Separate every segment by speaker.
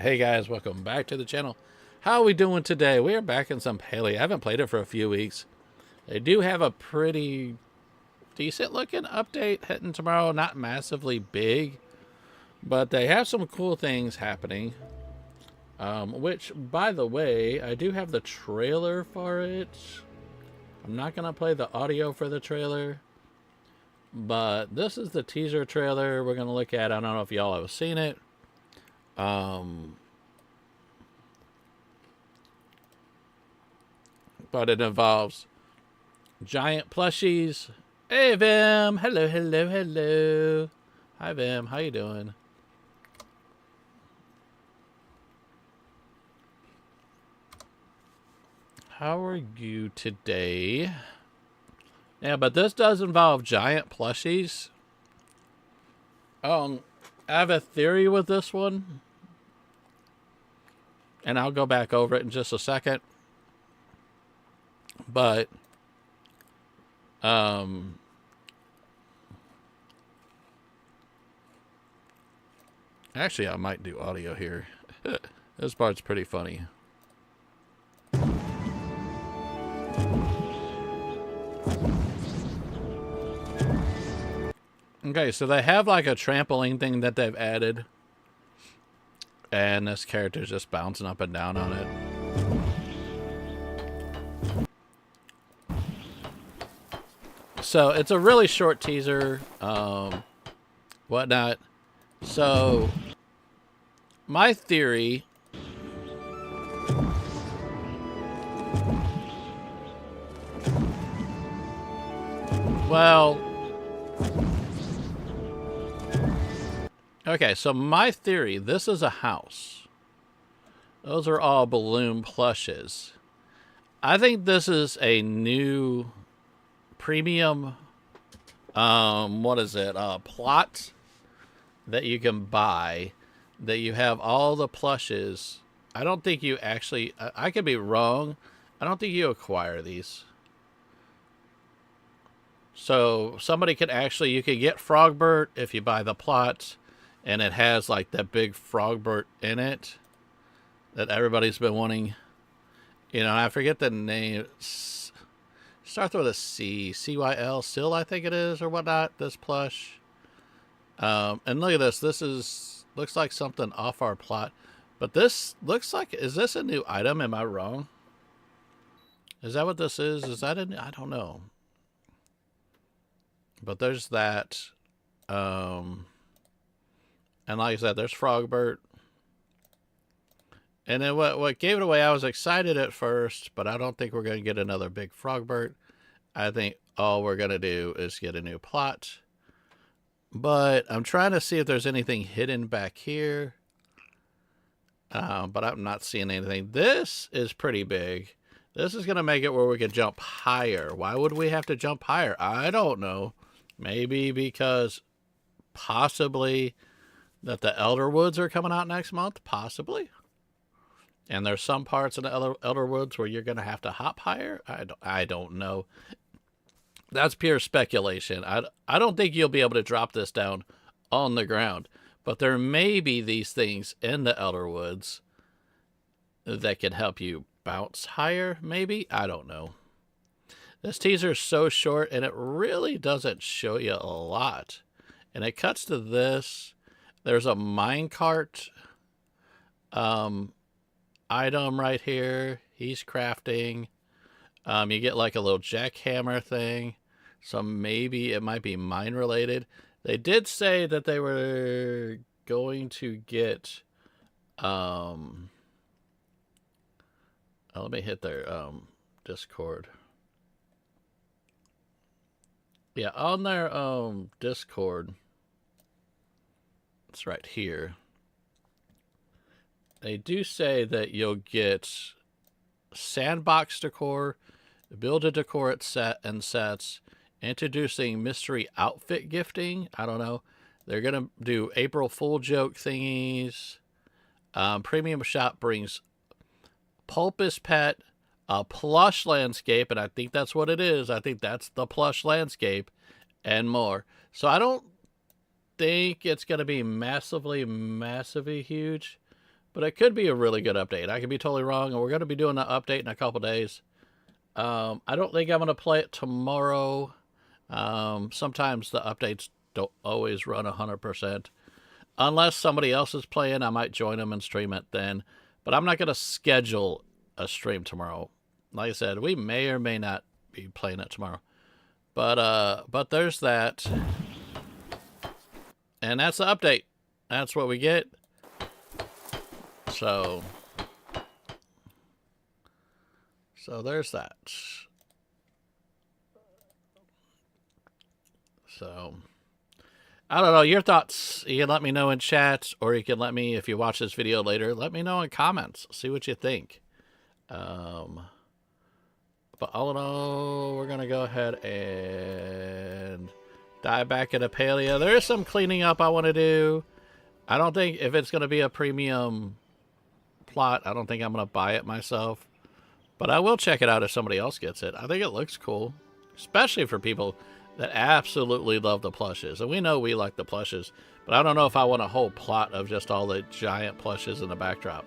Speaker 1: Hey guys, welcome back to the channel. How are we doing today? We are back in some Palia. I haven't played it for a few weeks. They do have a pretty decent looking update hitting tomorrow. Not massively big, but they have some cool things happening. Which, by the way, I do have the trailer for it. I'm not going to play the audio for the trailer, but this is the teaser trailer we're going to look at. I don't know if y'all have seen it. But it involves giant plushies. Hey Vim, hello, hello, hello. Hi Vim, how you doing? How are you today? Yeah, but this does involve giant plushies. I have a theory with this one, and I'll go back over it in just a second. But actually I might do audio here. This part's pretty funny. Okay, so they have like a trampoline thing that they've added, and this character's just bouncing up and down on it. So it's a really short teaser, whatnot. So my theory, well, okay, so my theory, this is a house. Those are all balloon plushes. I think this is a new premium, what is it, plot that you can buy, that you have all the plushes. I don't think you actually, I could be wrong, I don't think you acquire these. So somebody could actually, you could get Frogbert if you buy the plot, and it has like that big Frogbert in it that everybody's been wanting. You know, I forget the name. Starts with a C, C-Y-L, Syl, I think it is, or whatnot, this plush. And look at this. This looks like something off our plot. But this looks like, is this a new item? Am I wrong? Is that what this is? Is that I don't know. But there's that. And like I said, there's Frogbert. And then what gave it away, I was excited at first, but I don't think we're going to get another big Frogbert. I think all we're going to do is get a new plot. But I'm trying to see if there's anything hidden back here. But I'm not seeing anything. This is pretty big. This is going to make it where we can jump higher. Why would we have to jump higher? I don't know. Maybe because possibly that the Elder Woods are coming out next month. Possibly. And there's some parts in the Elder Woods where you're going to have to hop higher. I don't know. That's pure speculation. I don't think you'll be able to drop this down on the ground. But there may be these things in the Elder Woods that can help you bounce higher, maybe? I don't know. This teaser is so short, and it really doesn't show you a lot. And it cuts to this. There's a minecart item right here. He's crafting. You get like a little jackhammer thing, so maybe it might be mine related. They did say that they were going to get let me hit their Discord. Yeah, on their Discord, it's right here. They do say that you'll get sandbox decor, build a decor at sets, introducing mystery outfit gifting. I don't know. They're going to do April Fool joke thingies. Premium shop brings Pulpus Pet, a plush landscape, and I think that's what it is. I think that's the plush landscape, and more. So I don't think it's going to be massively huge, But it could be a really good update. I could be totally wrong, and we're going to be doing the update in a couple days. I don't think I'm going to play it tomorrow. Sometimes the updates don't always run 100%. Unless somebody else is playing, I might join them and stream it then. But I'm not going to schedule a stream tomorrow. Like I said, we may or may not be playing it tomorrow. But there's that. And that's the update. That's what we get. So there's that. So I don't know your thoughts. You can let me know in chat, or you can let me, if you watch this video later, let me know in comments. See what you think. But all in all, we're gonna go ahead and dive back into Palia. There is some cleaning up I want to do. I don't think if it's gonna be a premium plot, I don't think I'm gonna buy it myself. But I will check it out if somebody else gets it. I think it looks cool, especially for people that absolutely love the plushes. And we know we like the plushes, but I don't know if I want a whole plot of just all the giant plushes in the backdrop.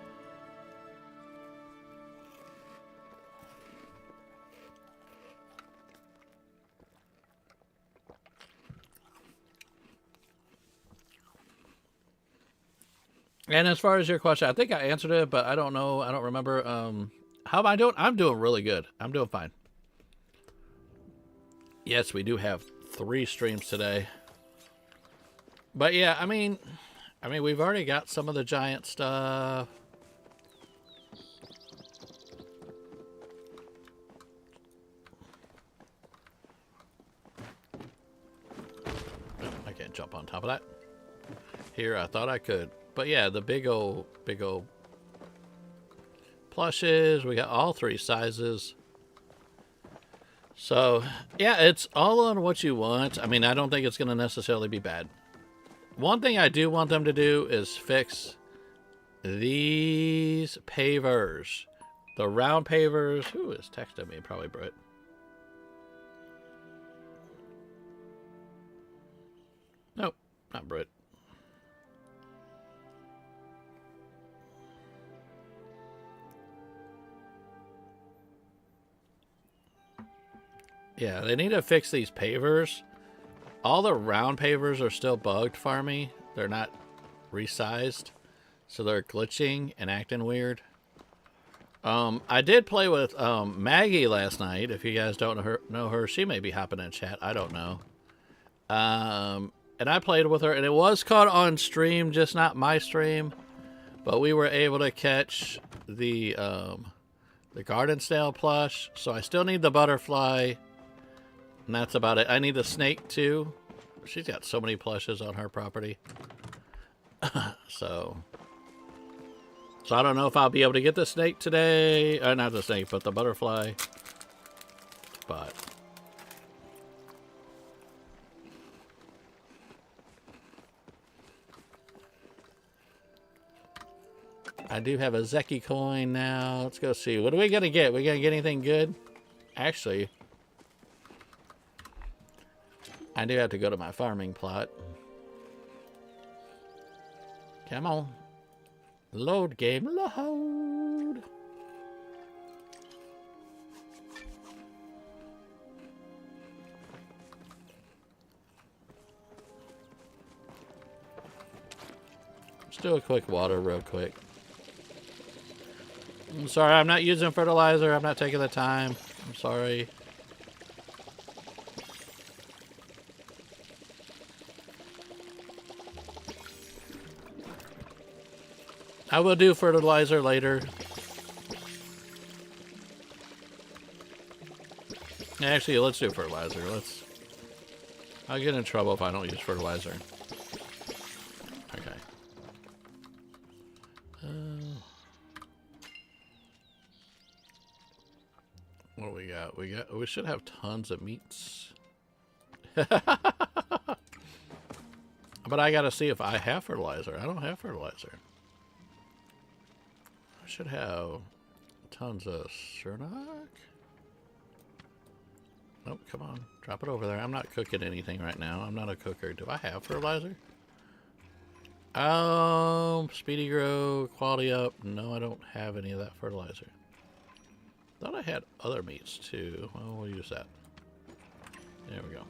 Speaker 1: And as far as your question, I think I answered it, but I don't know. I don't remember. How am I doing? I'm doing really good. I'm doing fine. Yes, we do have 3 streams today. But yeah, I mean, we've already got some of the giant stuff. I can't jump on top of that. Here, I thought I could. But yeah, the big old plushes. We got all 3 sizes. So, yeah, it's all on what you want. I mean, I don't think it's going to necessarily be bad. One thing I do want them to do is fix these pavers. The round pavers. Who is texting me? Probably Britt. Nope, not Britt. Yeah, they need to fix these pavers. All the round pavers are still bugged for me. They're not resized, so they're glitching and acting weird. I did play with Maggie last night. If you guys don't know her, she may be hopping in chat. I don't know. And I played with her, and it was caught on stream, just not my stream. But we were able to catch the garden snail plush. So I still need the butterfly. And that's about it. I need the snake too. She's got so many plushes on her property. So I don't know if I'll be able to get the snake today. Not the snake, but the butterfly. But I do have a Zeki coin now. Let's go see. What are we gonna get? We gonna get anything good? Actually, I do have to go to my farming plot. Come on. Load game, load. Let's do a quick water real quick. I'm sorry, I'm not using fertilizer. I'm not taking the time. I'm sorry. I will do fertilizer later. Actually, let's do fertilizer. I'll get in trouble if I don't use fertilizer. Okay. What do we got? We should have tons of meats. But I gotta see if I have fertilizer. I don't have fertilizer. I should have tons of Cernak. Nope, come on. Drop it over there. I'm not cooking anything right now. I'm not a cooker. Do I have fertilizer? Speedy grow, quality up. No, I don't have any of that fertilizer. Thought I had other meats too. Well, we'll use that. There we go.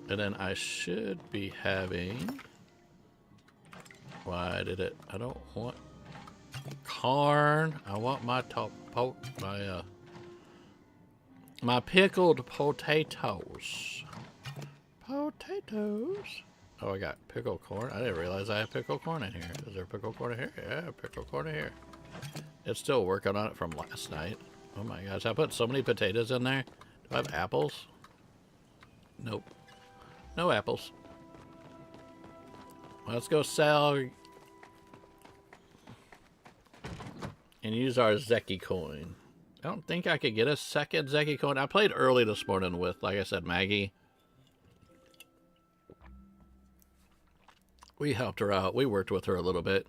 Speaker 1: And then I should be having... Why did it... I don't want corn. I want my my pickled potatoes. Potatoes. Oh, I got pickled corn. I didn't realize I had pickled corn in here. Is there pickled corn in here? Yeah, pickled corn in here. It's still working on it from last night. Oh my gosh, I put so many potatoes in there. Do I have apples? Nope. No apples. Let's go sell and use our Zeki coin. I don't think I could get a second Zeki coin. I played early this morning with, like I said, Maggie. We helped her out. We worked with her a little bit.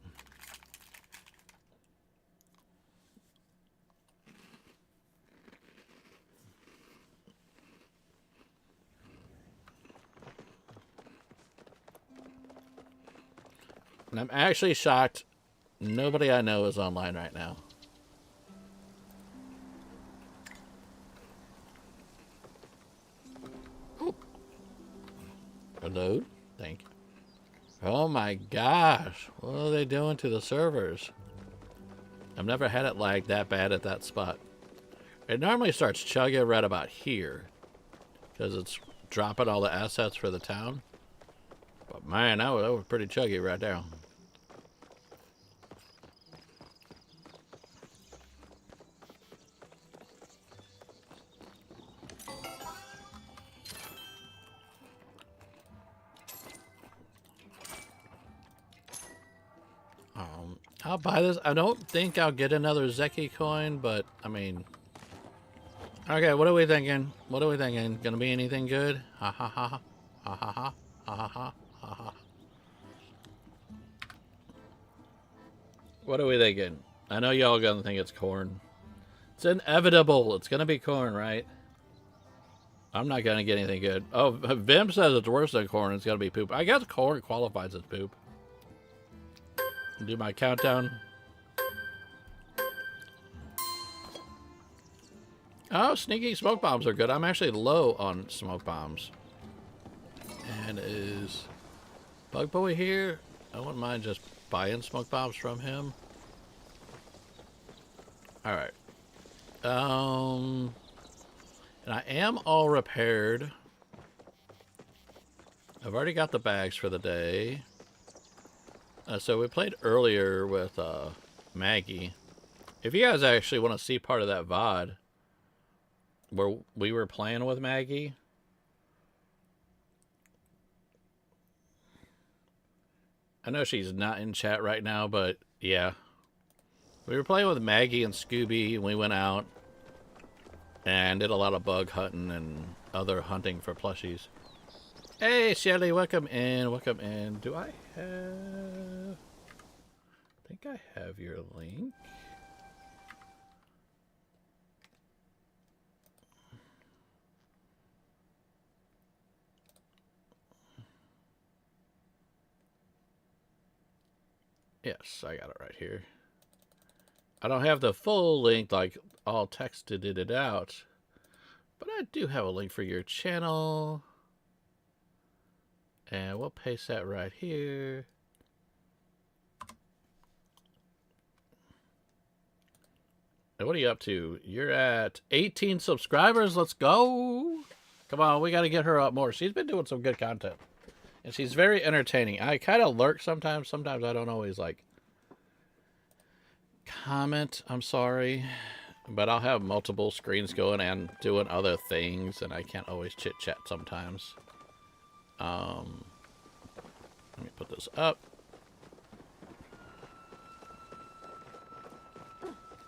Speaker 1: And I'm actually shocked nobody I know is online right now. Oh. Hello? Thank you. Oh my gosh. What are they doing to the servers? I've never had it lag that bad at that spot. It normally starts chugging right about here, because it's dropping all the assets for the town. But man, that was pretty chuggy right there. I'll buy this. I don't think I'll get another Zeki coin, but I mean, okay. What are we thinking? What are we thinking? Gonna be anything good? Ha ha ha ha ha ha ha ha ha ha. What are we thinking? I know y'all gonna think it's corn. It's inevitable. It's gonna be corn, right? I'm not gonna get anything good. Oh, Vim says it's worse than corn. It's gonna be poop. I guess corn qualifies as poop. Do my countdown. Oh, sneaky smoke bombs are good. I'm actually low on smoke bombs. And is Bug Boy here? I wouldn't mind just buying smoke bombs from him. Alright. And I am all repaired. I've already got the bags for the day. So we played earlier with Maggie. If you guys actually want to see part of that VOD where we were playing with Maggie, I know she's not in chat right now, but yeah. We were playing with Maggie and Scooby, and we went out and did a lot of bug hunting and other hunting for plushies. Hey, Shelly, welcome in. Welcome in. Do I have... I think I have your link. Yes, I got it right here. I don't have the full link, like all texted it out, but I do have a link for your channel. And we'll paste that right here. And what are you up to? You're at 18 subscribers. Let's go. Come on, we got to get her up more. She's been doing some good content. And she's very entertaining. I kind of lurk sometimes. Sometimes I don't always, like, comment. I'm sorry. But I'll have multiple screens going and doing other things. And I can't always chit-chat sometimes. Let me put this up.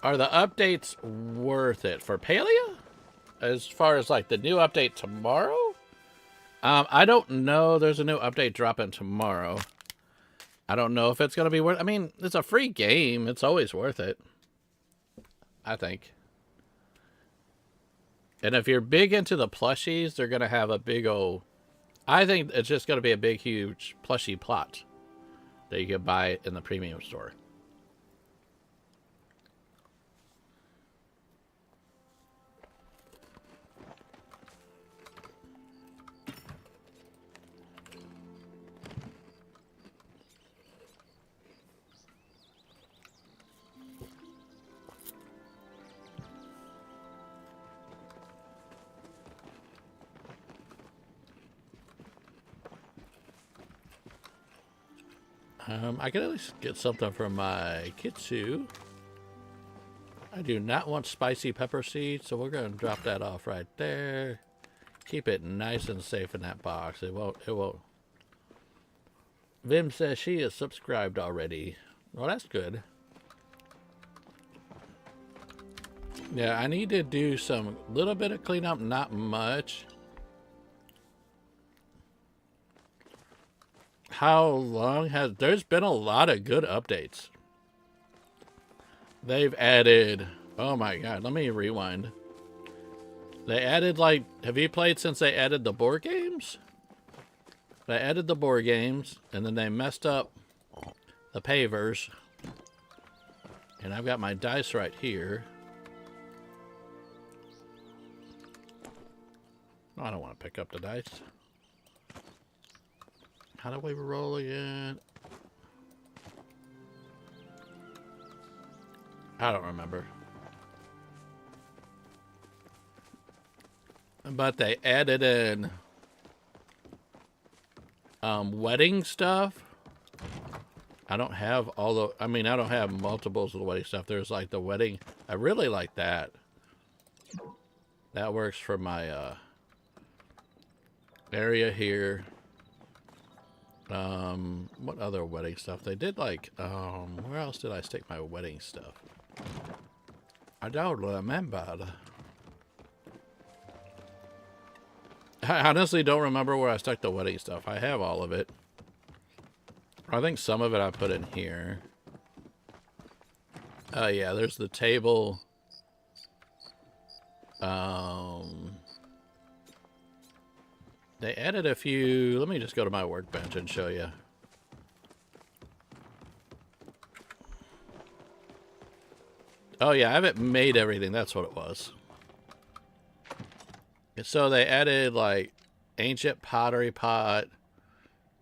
Speaker 1: Are the updates worth it for Palia? As far as like the new update tomorrow? I don't know. There's a new update dropping tomorrow. I don't know if it's going to be worth... I mean, it's a free game. It's always worth it. I think. And if you're big into the plushies, they're going to have a big old... I think it's just going to be a big, huge plushie plot that you could buy in the premium store. I can at least get something from my Kitsu. I do not want spicy pepper seeds, so we're going to drop that off right there. Keep it nice and safe in that box. It won't. Vim says she is subscribed already. Well, that's good. Yeah, I need to do some little bit of cleanup, not much. How long has... There's been a lot of good updates. They've added... Oh my god, let me rewind. They added, like... Have you played since they added the board games? They added the board games, and then they messed up the pavers. And I've got my dice right here. Oh, I don't want to pick up the dice. How do we roll again? I don't remember. But they added in wedding stuff. I don't have all the... I mean, I don't have multiples of the wedding stuff. There's like the wedding... I really like that. That works for my area here. What other wedding stuff? They did like, where else did I stick my wedding stuff? I don't remember. I honestly don't remember where I stuck the wedding stuff. I have all of it. I think some of it I put in here. Yeah, there's the table. They added a few... Let me just go to my workbench and show you. Oh yeah, I haven't made everything. That's what it was. So they added like ancient pottery pot,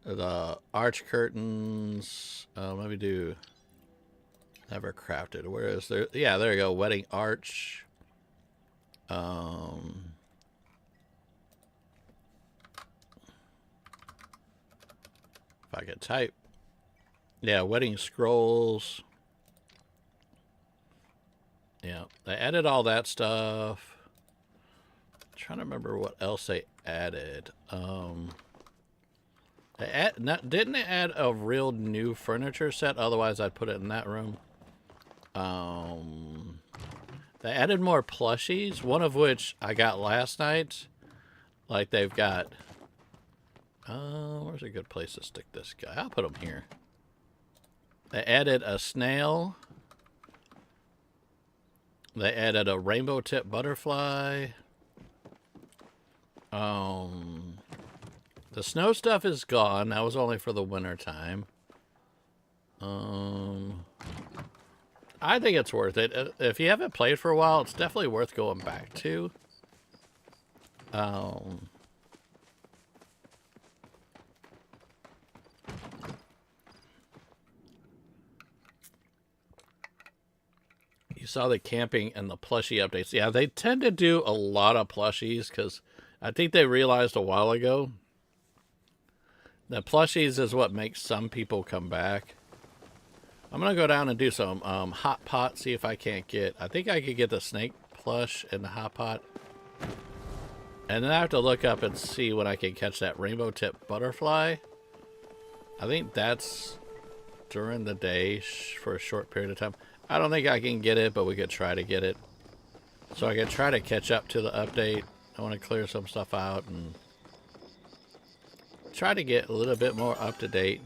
Speaker 1: the arch curtains. Let me do never crafted. Where is there? Yeah, there you go. Wedding arch. If I could type. Yeah, wedding scrolls. Yeah, they added all that stuff. I'm trying to remember what else they added. Didn't they add a real new furniture set? Otherwise, I'd put it in that room. They added more plushies, one of which I got last night. Like they've got... where's a good place to stick this guy? I'll put him here. They added a snail. They added a rainbow tip butterfly. The snow stuff is gone. That was only for the winter time. I think it's worth it. If you haven't played for a while, it's definitely worth going back to. You saw the camping and the plushie updates. Yeah, they tend to do a lot of plushies because I think they realized a while ago that plushies is what makes some people come back. I'm going to go down and do some hot pot, see if I can't get... I think I could get the snake plush in the hot pot. And then I have to look up and see when I can catch that rainbow tip butterfly. I think that's during the day for a short period of time. I don't think I can get it, but we could try to get it. So I can try to catch up to the update. I want to clear some stuff out and try to get a little bit more up to date.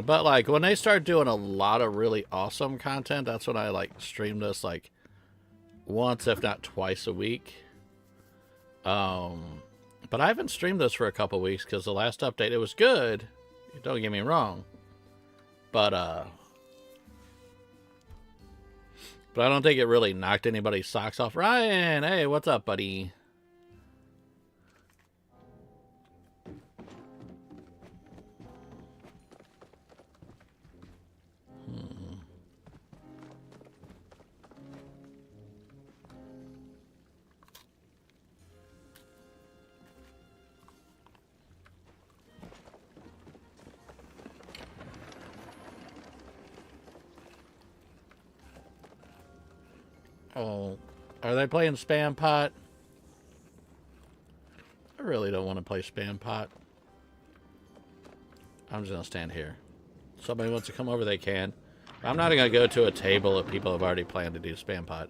Speaker 1: But like when they start doing a lot of really awesome content, that's when I like stream this like once, if not twice a week. But I haven't streamed this for a couple weeks because the last update, it was good. Don't get me wrong. But I don't think it really knocked anybody's socks off. Ryan, hey, what's up, buddy? Oh, are they playing Spam Pot? I really don't want to play Spam Pot. I'm just going to stand here. Somebody wants to come over, they can. I'm not going to go to a table if people have already planned to do Spam Pot.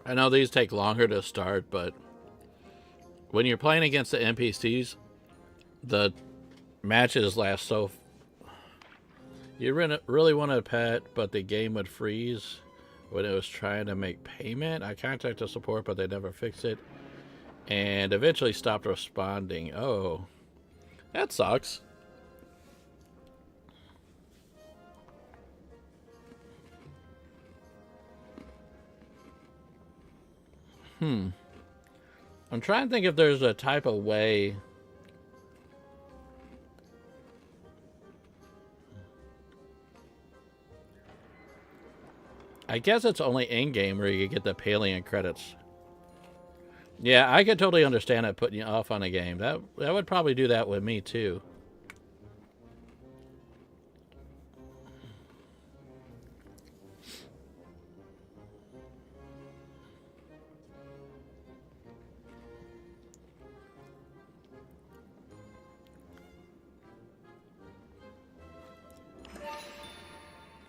Speaker 1: I know these take longer to start, but when you're playing against the NPCs, the matches last so... You really wanted a pet, but the game would freeze when it was trying to make payment. I contacted support, but they never fixed it. And eventually stopped responding. Oh, that sucks. I'm trying to think if there's a type of way. I guess it's only in-game where you get the Palia credits. Yeah, I could totally understand it putting you off on a game. That would probably do that with me too.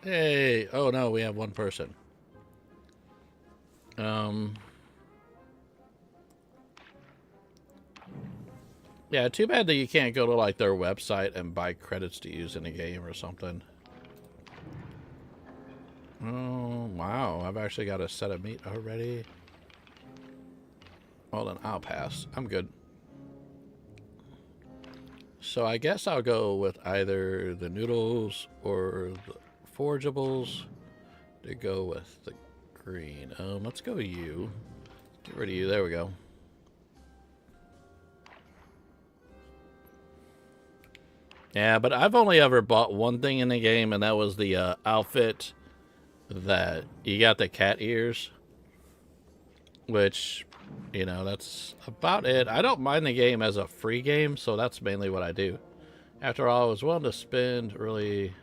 Speaker 1: Hey, oh no, we have one person. Yeah, too bad that you can't go to like their website and buy credits to use in a game or something. Oh, wow, I've actually got a set of meat already. Hold on, I'll pass. I'm good. So I guess I'll go with either the noodles or the forageables to go with the green. Let's go you. Get rid of you. There we go. Yeah, but I've only ever bought one thing in the game, and that was the outfit that you got the cat ears, which, you know, that's about it. I don't mind the game as a free game, so that's mainly what I do. After all, I was willing to spend really,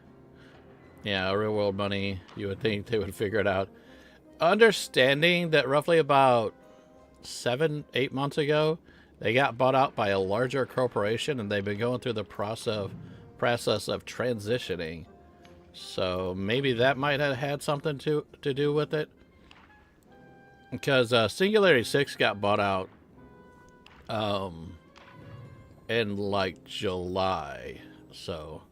Speaker 1: yeah, real world money. You would think they would figure it out. Understanding that roughly about 7-8 months ago, they got bought out by a larger corporation, and they've been going through the process of transitioning. So maybe that might have had something to do with it. Because Singularity 6 got bought out in like July. So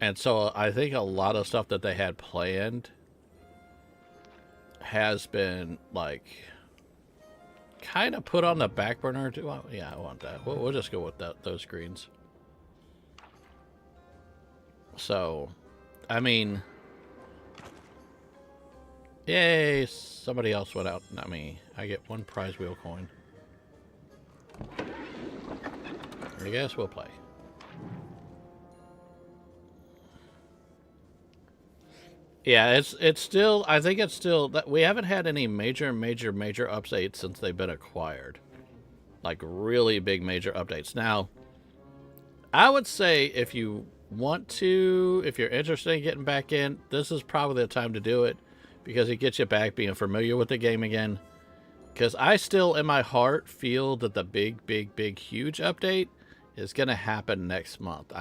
Speaker 1: I think a lot of stuff that they had planned has been like kind of put on the back burner. Yeah, I want that. We'll just go with those greens. So, I mean, yay, somebody else went out, not me. I get one prize wheel coin. I guess we'll play. Yeah, it's still, I think it's still, that we haven't had any major updates since they've been acquired. Like really big major updates. Now, I would say if you want to, if you're interested in getting back in, this is probably the time to do it, because it gets you back being familiar with the game again. Because I still, in my heart, feel that the big, huge update is going to happen next month.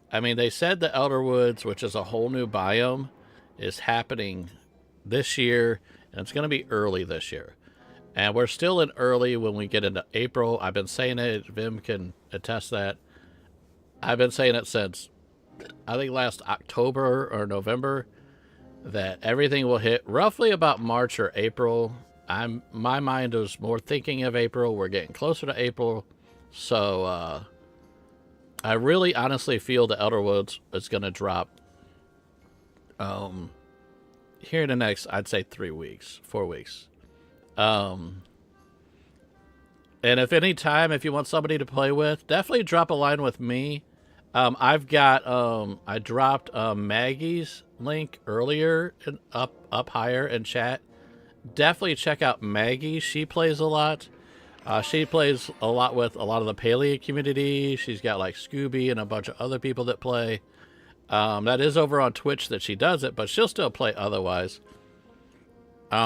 Speaker 1: I mean, they said the Elder Woods, which is a whole new biome, is happening this year, and it's going to be early this year. And we're still in early when we get into April. I've been saying it. Vim can attest that. I've been saying it since, I think, last October or November, that everything will hit roughly about March or April. My mind is more thinking of April. We're getting closer to April. So, I really honestly feel the Elder Woods is going to drop here in the next, I'd say 4 weeks. And if if you want somebody to play with, definitely drop a line with me. I dropped Maggie's link earlier up higher in chat. Definitely check out Maggie. She plays a lot. She plays a lot with a lot of the Palia community. She's got like Scooby and a bunch of other people that play. That is over on Twitch that she does it, but she'll still play otherwise.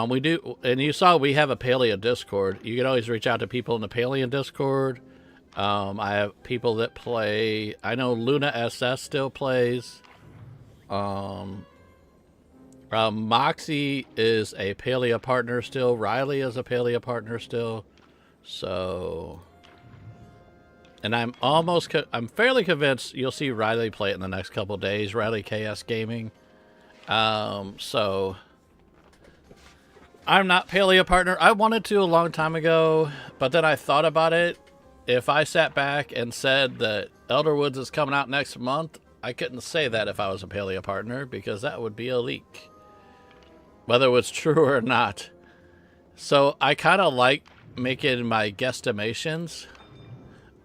Speaker 1: We do, and you saw we have a Palia Discord. You can always reach out to people in the Palia Discord. I have people that play. I know Luna SS still plays. Moxie is a Palia partner still. Riley is a Palia partner still. So, and I'm fairly convinced you'll see Riley play it in the next couple days. Riley KS Gaming. So I'm not Palia partner. I wanted to a long time ago, but then I thought about it. If I sat back and said that Elder Woods is coming out next month, I couldn't say that if I was a Palia partner, because that would be a leak, whether it was true or not. So I kind of like making my guesstimations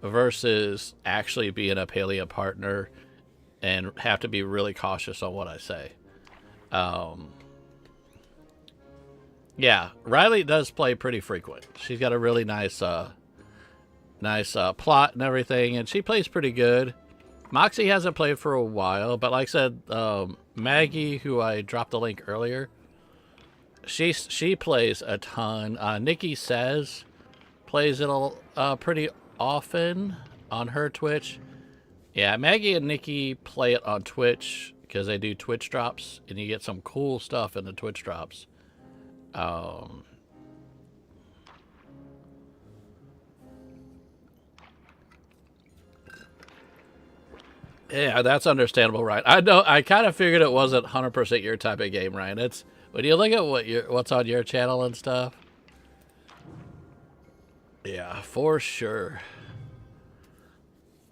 Speaker 1: versus actually being a Palia partner and have to be really cautious on what I say. Yeah, Riley does play pretty frequent. She's got a really nice plot and everything, and she plays pretty good. Moxie hasn't played for a while, but like I said, Maggie, who I dropped the link earlier, she plays a ton. Nikki Says plays it pretty often on her Twitch. Yeah, Maggie and Nikki play it on Twitch because they do Twitch drops, and you get some cool stuff in the Twitch drops. Yeah, that's understandable, Ryan. I know. I kind of figured it wasn't 100% your type of game, Ryan. It's when you look at what's on your channel and stuff. Yeah, for sure.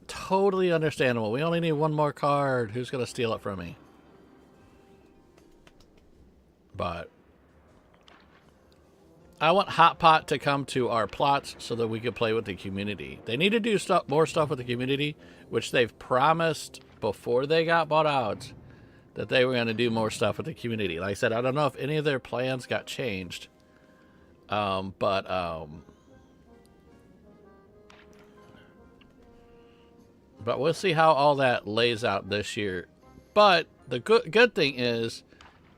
Speaker 1: Totally understandable. We only need one more card. Who's gonna steal it from me? But I want Hot Pot to come to our plots so that we can play with the community. They need to do more stuff with the community, which they've promised before they got bought out, that they were going to do more stuff with the community. Like I said, I don't know if any of their plans got changed. But we'll see how all that lays out this year. But the good thing is,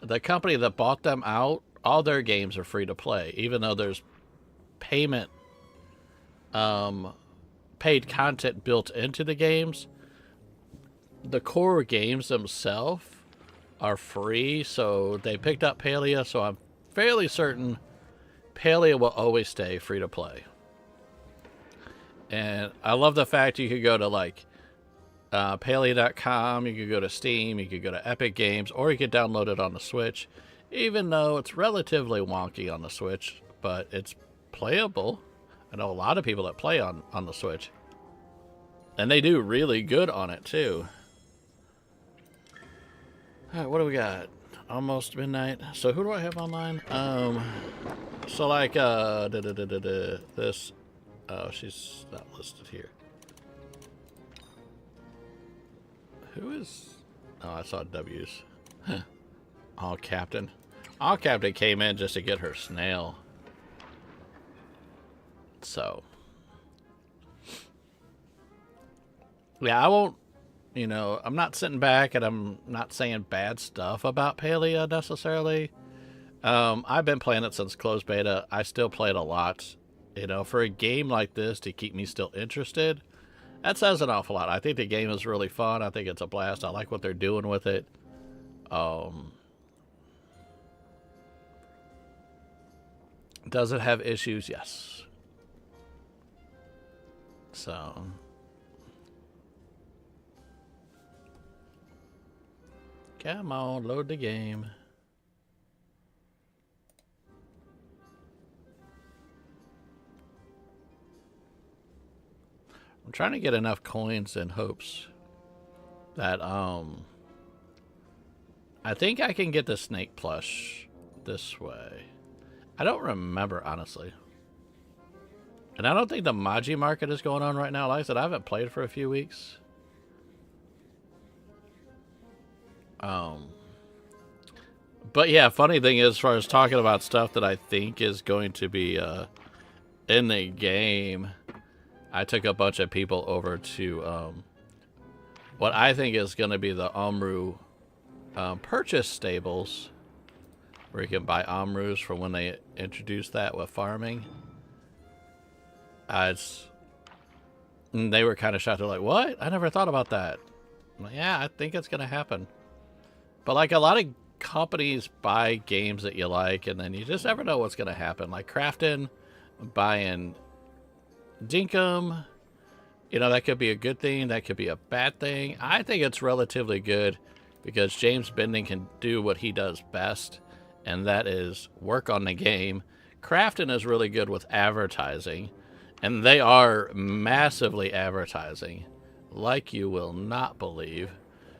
Speaker 1: the company that bought them out, all their games are free to play, even though there's paid content built into the games. The core games themselves are free, so they picked up Palia, so I'm fairly certain Palia will always stay free to play. And I love the fact you could go to like Palia.com, you could go to Steam, you could go to Epic Games, or you could download it on the Switch, even though it's relatively wonky on the Switch, but it's playable. I know a lot of people that play on the Switch, and they do really good on it too. All right, what do we got? Almost midnight. So who do I have online? So like this. Oh, she's not listed here. Who is? Oh, I saw W's. All Captain. All Captain came in just to get her snail. So, yeah, I won't, I'm not sitting back and I'm not saying bad stuff about Palia necessarily. I've been playing it since closed beta. I still play it a lot. For a game like this to keep me still interested, that says an awful lot. I think the game is really fun. I think it's a blast. I like what they're doing with it. Does it have issues? Yes. So, Come on, load the game. I'm trying to get enough coins in hopes that, I think I can get the snake plush this way. I don't remember, honestly. And I don't think the Maji market is going on right now. Like I said, I haven't played for a few weeks. But yeah, funny thing is, as far as talking about stuff that I think is going to be in the game, I took a bunch of people over to what I think is going to be the Omru purchase stables, where you can buy Omrus from when they introduced that with farming. They were kind of shocked. They're like, what? I never thought about that. I'm like, yeah, I think it's going to happen. But like a lot of companies buy games that you like, and then you just never know what's going to happen. Like Crafton buying Dinkum, you know, that could be a good thing. That could be a bad thing. I think it's relatively good because James Bending can do what he does best, and that is work on the game. Crafton is really good with advertising, and they are massively advertising like you will not believe.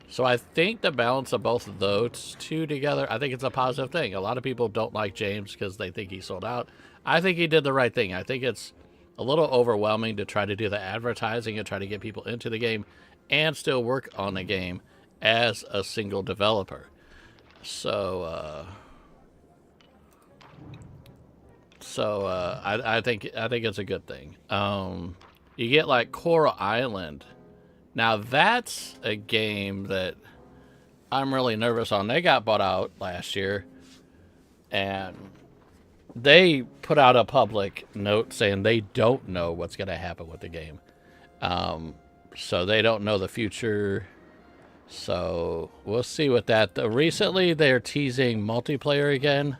Speaker 1: So I think the balance of both of those two together, I think it's a positive thing. A lot of people don't like James because they think he sold out. I think he did the right thing. I think it's a little overwhelming to try to do the advertising and try to get people into the game and still work on the game as a single developer. So, I think it's a good thing. You get like Coral Island. Now that's a game that I'm really nervous on. They got bought out last year, and they put out a public note saying they don't know what's going to happen with the game. So they don't know the future. So we'll see with that. Recently, they're teasing multiplayer again.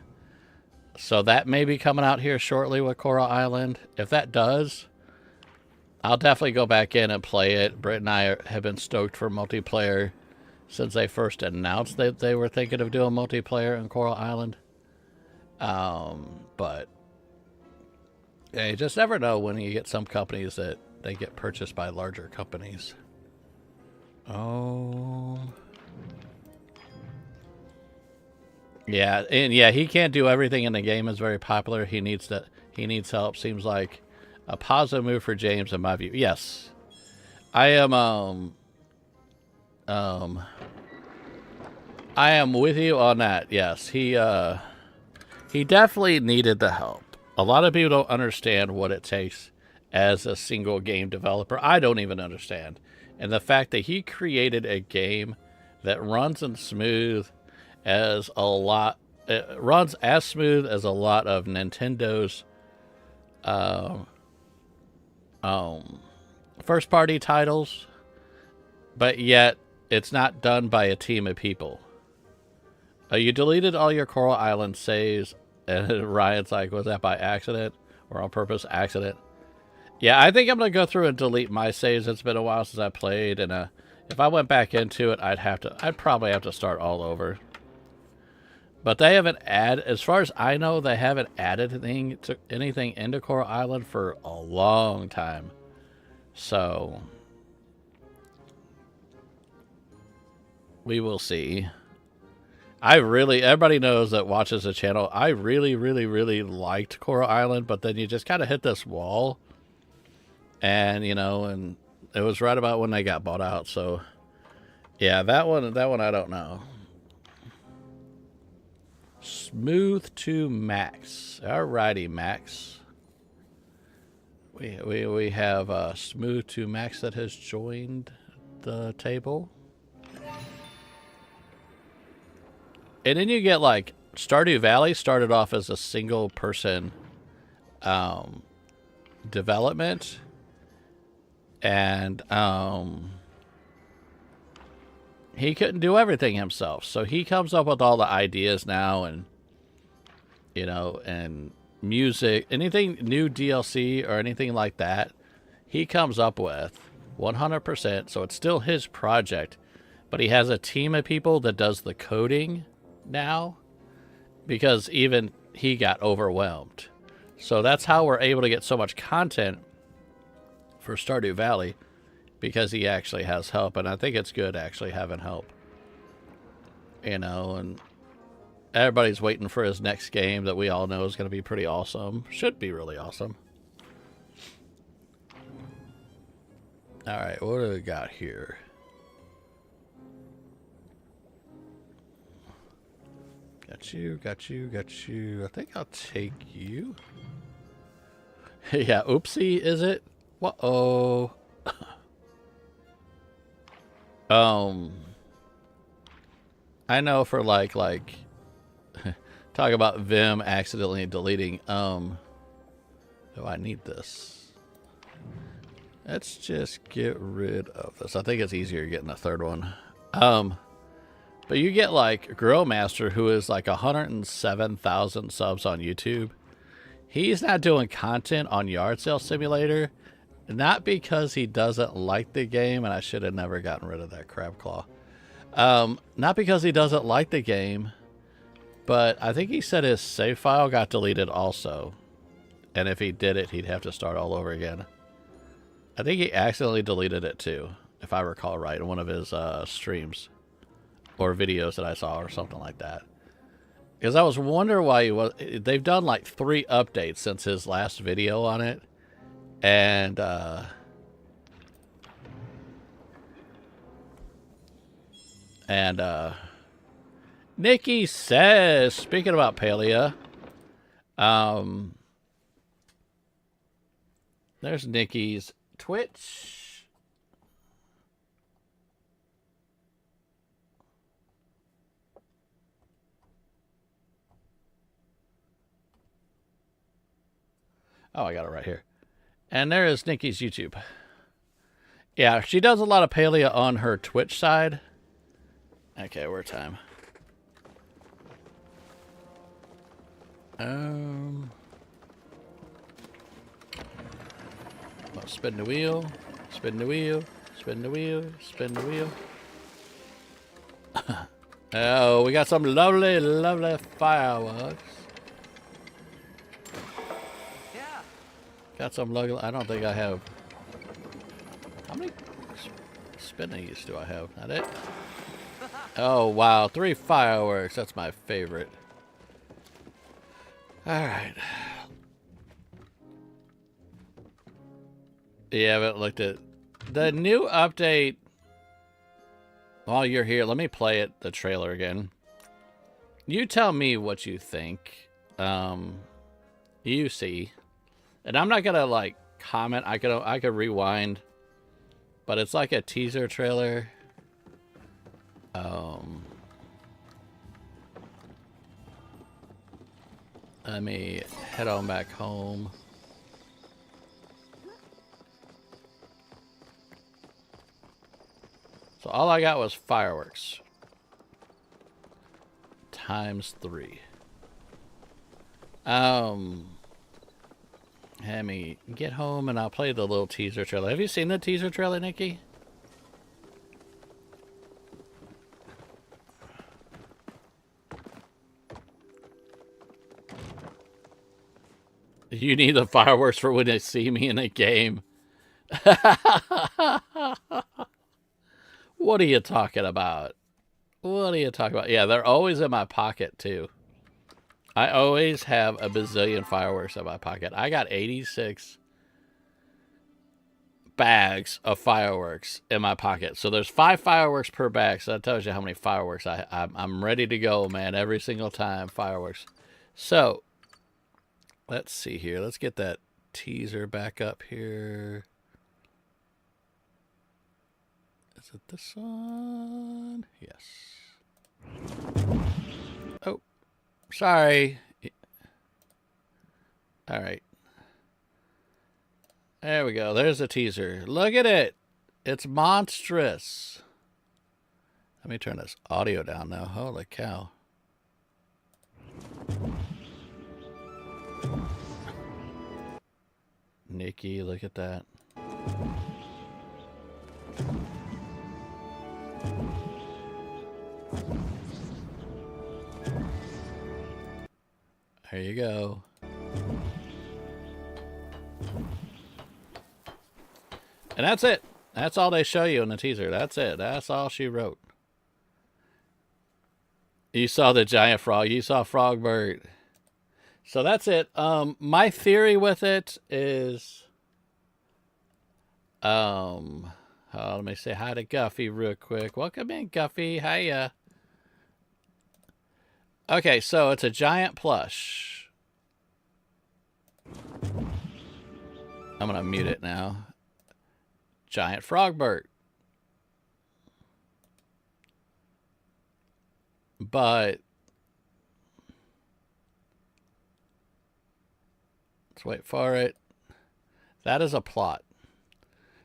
Speaker 1: So that may be coming out here shortly with Coral Island. If that does, I'll definitely go back in and play it. Britt and I have been stoked for multiplayer since they first announced that they were thinking of doing multiplayer in Coral Island. But yeah, you just never know when you get some companies that they get purchased by larger companies. Oh. Yeah, and yeah, he can't do everything in the game. Is very popular. He needs help. Seems like a positive move for James in my view. Yes. I am with you on that. Yes, he definitely needed the help. A lot of people don't understand what it takes as a single game developer. I don't even understand. And the fact that he created a game that runs as smooth as a lot of Nintendo's first party titles, but yet it's not done by a team of people. You deleted all your Coral Island saves, and Ryan's like, was that by accident or on purpose? Accident. Yeah, I think I'm going to go through and delete my saves. It's been a while since I played, and if I went back into it, I'd probably have to start all over. But they haven't added, as far as I know, they haven't added anything into Coral Island for a long time. So we will see. Everybody knows that watches the channel, I really, really, really liked Coral Island, but then you just kind of hit this wall. And, you know, and it was right about when they got bought out. So, yeah, that one I don't know. Smooth to Max. Alrighty, Max. We have Smooth to Max that has joined the table. And then you get like Stardew Valley started off as a single person development. And he couldn't do everything himself. So he comes up with all the ideas now, and you know, and music, anything new DLC or anything like that, he comes up with 100%. So it's still his project, but he has a team of people that does the coding now because even he got overwhelmed. So that's how we're able to get so much content for Stardew Valley, because he actually has help. And I think it's good actually having help. You know, and everybody's waiting for his next game that we all know is going to be pretty awesome. Should be really awesome. All right, what do we got here? Got you, got you, got you. I think I'll take you. Yeah, oopsie, is it? Uh-oh. I know for like talk about Vim accidentally deleting, oh, I need this. Let's just get rid of this. I think it's easier getting a third one. But you get like Grillmaster, who is like 107,000 subs on YouTube. He's not doing content on Yard Sale Simulator, not because he doesn't like the game, and I should have never gotten rid of that crab claw. Not because he doesn't like the game, but I think he said his save file got deleted also. And if he did it, he'd have to start all over again. I think he accidentally deleted it too, if I recall right, in one of his streams or videos that I saw or something like that. Because I was wondering why he was. They've done like 3 updates since his last video on it. And Nikki says, speaking about Palia, there's Nikki's Twitch. Oh, I got it right here. And there is Nikki's YouTube. Yeah, she does a lot of Palia on her Twitch side. Okay, we're time. Well, spin the wheel, spin the wheel, spin the wheel, spin the wheel. Oh, we got some lovely, lovely fireworks. Yeah. Got some lovely. I don't think I have. How many spinnies do I have? Not it. Oh wow, 3 fireworks. That's my favorite. All right. You haven't looked at the new update. While you're here, let me play it, the trailer again. You tell me what you think. You see. And I'm not gonna like comment. I could rewind. But it's like a teaser trailer. Let me head on back home. So all I got was fireworks. ×3. Let me get home and I'll play the little teaser trailer. Have you seen the teaser trailer, Nikki? You need the fireworks for when they see me in the game. What are you talking about? What are you talking about? Yeah, they're always in my pocket, too. I always have a bazillion fireworks in my pocket. I got 86 bags of fireworks in my pocket. So there's 5 fireworks per bag. So that tells you how many fireworks I'm ready to go, man. Every single time, fireworks. So, let's see here. Let's get that teaser back up here. Is it this one? Yes. Oh, sorry. All right. There we go. There's a teaser. Look at it. It's monstrous. Let me turn this audio down now. Holy cow. Nikki, look at that. There you go. And that's it. That's all they show you in the teaser. That's it. That's all she wrote. You saw the giant frog. You saw Frogbert. So that's it. My theory with it is, let me say hi to Guffy real quick. Welcome in, Guffy. Hiya. Okay, so it's a giant plush. I'm gonna mute it now. Giant Frogbert. But let's wait for it. That is a plot.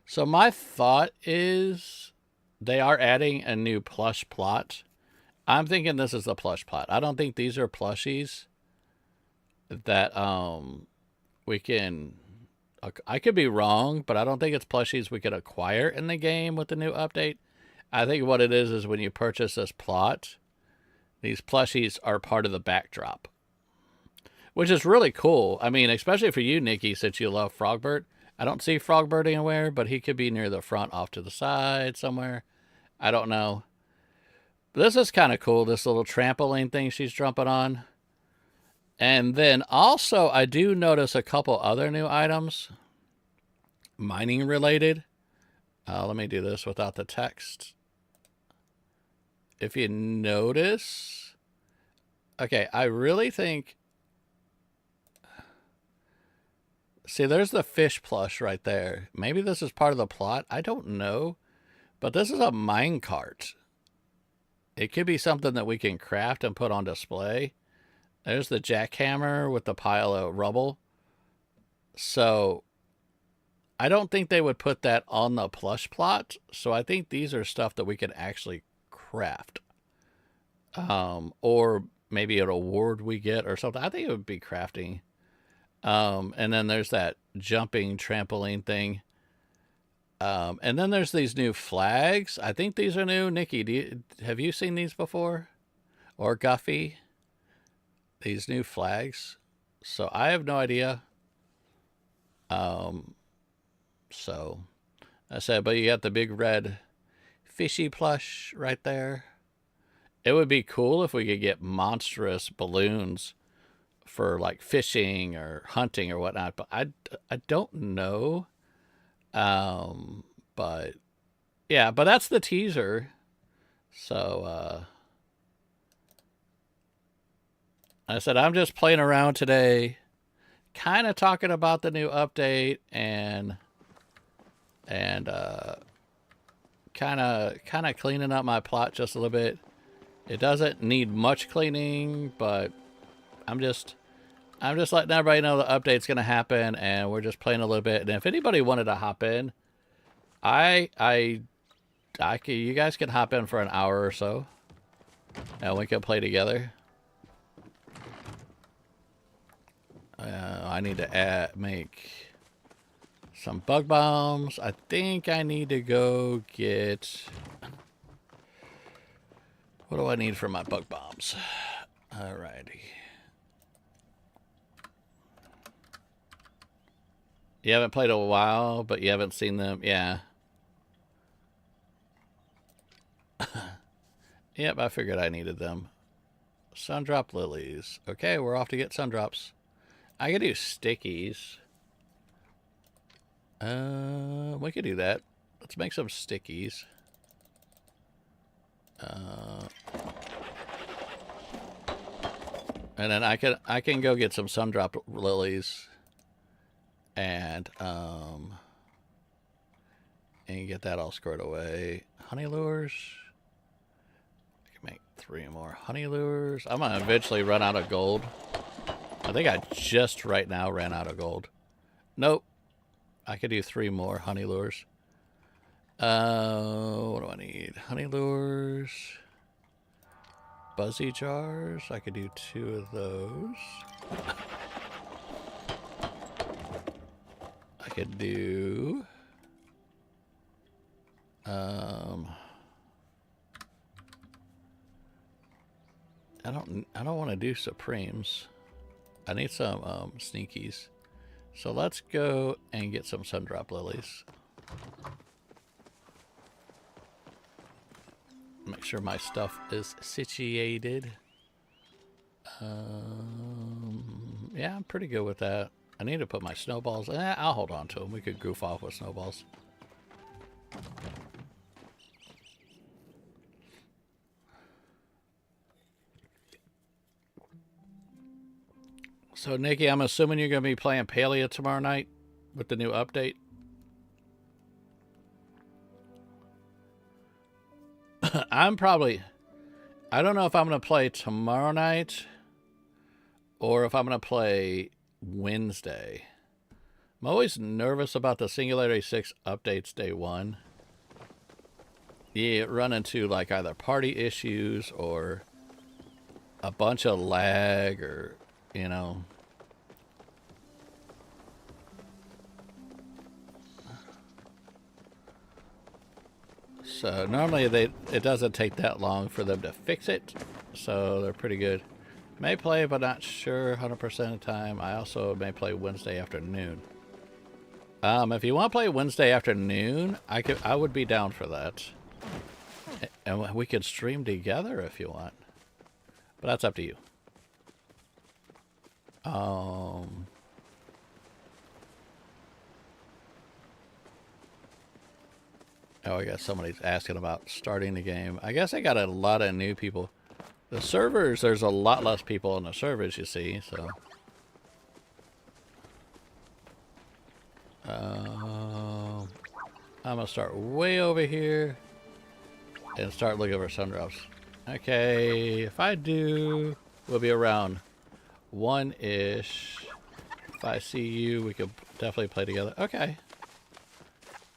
Speaker 1: So my thought is they are adding a new plush plot. I'm thinking this is the plush plot. I don't think these are plushies that we can... I could be wrong, but I don't think it's plushies we could acquire in the game with the new update. I think what it is when you purchase this plot, these plushies are part of the backdrop, which is really cool. I mean, especially for you, Nikki, since you love Frogbert. I don't see Frogbert anywhere, but he could be near the front, off to the side somewhere. I don't know. But this is kind of cool, this little trampoline thing she's jumping on. And then also, I do notice a couple other new items, mining related. Let me do this without the text. If you notice, okay, I really think, see, there's the fish plush right there. Maybe this is part of the plot. I don't know, but this is a mine cart. It could be something that we can craft and put on display. There's the jackhammer with the pile of rubble. So I don't think they would put that on the plush plot. So I think these are stuff that we can actually craft. Or maybe an award we get or something. I think it would be crafting. And then there's that jumping trampoline thing. And then there's these new flags. I think these are new. Nikki, have you seen these before? Or Guffy? These new flags. So I have no idea. So I said, but you got the big red fishy plush right there. It would be cool if we could get monstrous balloons for like fishing or hunting or whatnot, but I don't know. But yeah, but that's the teaser. So I said I'm just playing around today, kind of talking about the new update and kind of cleaning up my plot just a little bit. It doesn't need much cleaning, but I'm just letting everybody know the update's going to happen, and we're just playing a little bit. And if anybody wanted to hop in, you guys can hop in for an hour or so, and we can play together. I need to make some bug bombs. I think I need to go get... What do I need for my bug bombs? Alrighty. You haven't played a while, but you haven't seen them. Yeah. Yep, I figured I needed them. Sundrop lilies. Okay, we're off to get sundrops. I could do stickies. We could do that. Let's make some stickies. And then I can go get some sundrop lilies and get that all squared away. Honey lures. I can make 3 more honey lures. I'm gonna eventually run out of gold. I think I just right now ran out of gold. Nope. I could do 3 more honey lures. What do I need? Honey lures. Buzzy jars. I could do 2 of those. I could do... I don't want to do Supremes. I need some sneakies. So let's go and get some sundrop lilies. Make sure my stuff is situated. Yeah, I'm pretty good with that. I need to put my snowballs. I'll hold on to them. We could goof off with snowballs. So, Nikki, I'm assuming you're going to be playing Palia tomorrow night with the new update. I don't know if I'm going to play tomorrow night or if I'm going to play Wednesday. I'm always nervous about the Singularity 6 updates day one. You run into like either party issues or a bunch of lag or, you know. So normally it doesn't take that long for them to fix it. So they're pretty good. May play, but not sure 100% of the time. I also may play Wednesday afternoon. If you want to play Wednesday afternoon, I would be down for that. And we could stream together if you want. But that's up to you. Oh, I guess somebody's asking about starting the game. I guess I got a lot of new people. The servers, there's a lot less people on the servers, you see, so. I'm gonna start way over here and start looking for sundrops. Okay, if I do, we'll be around 1-ish. If I see you, we could definitely play together. Okay.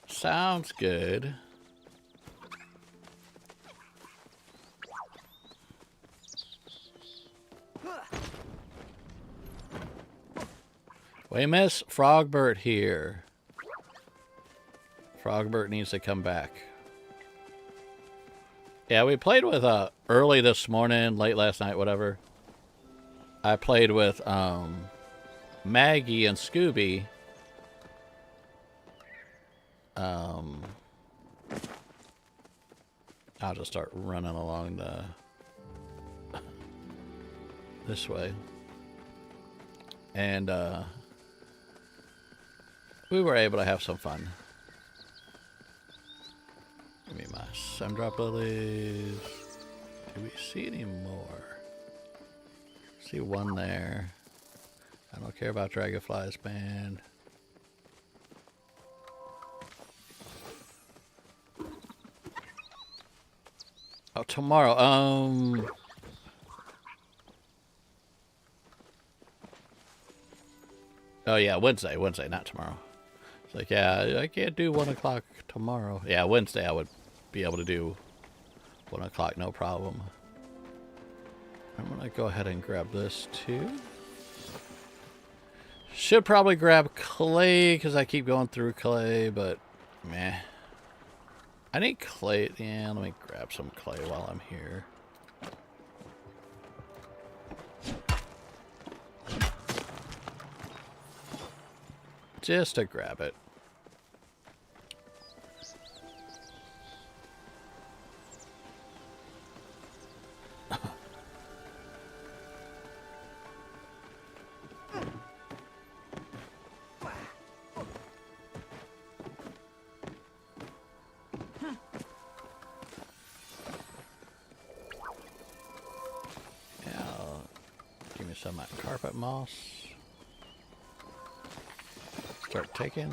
Speaker 1: Sounds good. We miss Frogbert here. Frogbert needs to come back. Yeah, we played with early this morning, late last night, whatever. I played with Maggie and Scooby. I'll just start running along this way. And we were able to have some fun. Give me my sundrop lilies. Do we see any more? See one there. I don't care about dragonflies, man. Oh, tomorrow. Oh yeah, Wednesday, not tomorrow. It's like, yeah, I can't do 1 o'clock tomorrow. Yeah, Wednesday I would be able to do 1 o'clock, no problem. I'm gonna go ahead and grab this too. Should probably grab clay because I keep going through clay, but meh. I need clay. Yeah, let me grab some clay while I'm here. Just to grab it. Some of that carpet moss. Start taking.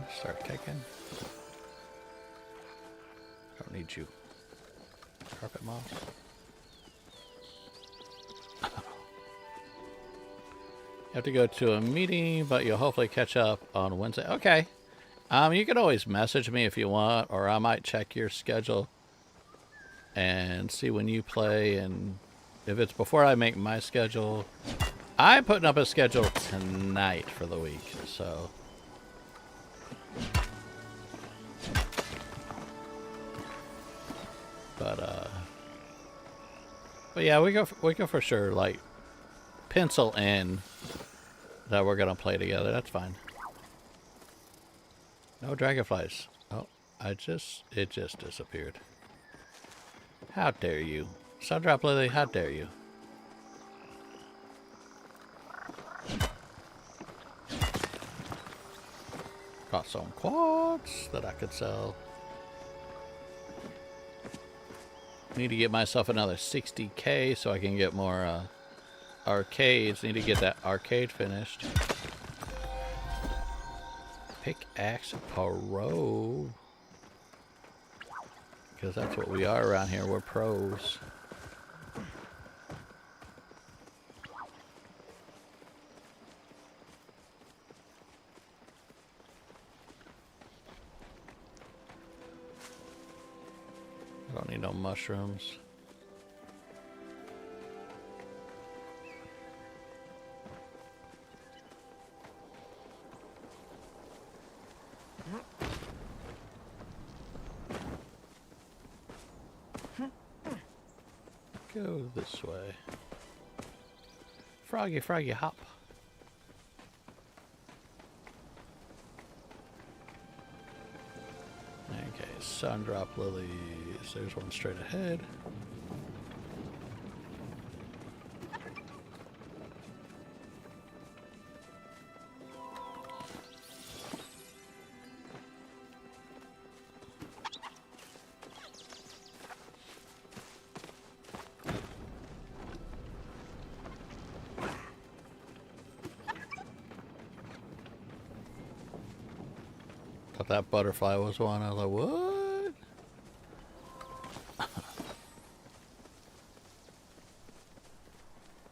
Speaker 1: Don't need you. Carpet moss. You have to go to a meeting, but you'll hopefully catch up on Wednesday. Okay. You can always message me if you want, or I might check your schedule and see when you play, and if it's before I make my schedule. I'm putting up a schedule tonight for the week, so. But yeah, we can for sure like pencil in that we're gonna play together. That's fine. No dragonflies. Oh, it just disappeared. How dare you? Sundrop Lily, how dare you? Got some quads that I could sell. Need to get myself another 60K so I can get more arcades. Need to get that arcade finished. Pickaxe pro. Because that's what we are around here. We're pros. I don't need no mushrooms. Go this way. Froggy, froggy, hop. Okay, Sundrop Lilies. There's one straight ahead. Thought that butterfly was one. I was like, what?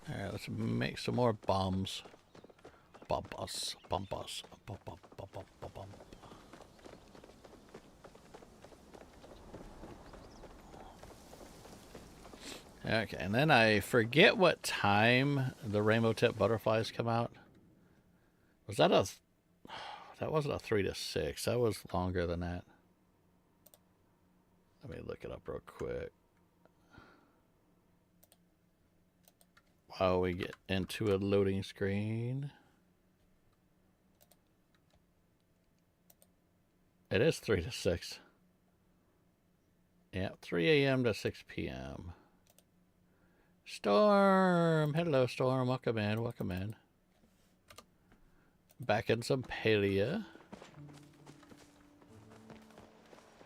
Speaker 1: Alright, let's make some more bombs. Bump us, bump us, bump, bump, bump, bump, bump, bump. Okay, and then I forget what time the rainbow tip butterflies come out. Was that a... That wasn't a 3 to 6. That was longer than that. Let me look it up real quick. While we get into a loading screen. It is 3 to 6. Yeah, 3 a.m. to 6 p.m. Storm! Hello, Storm. Welcome in. Welcome in. Back in some Palia.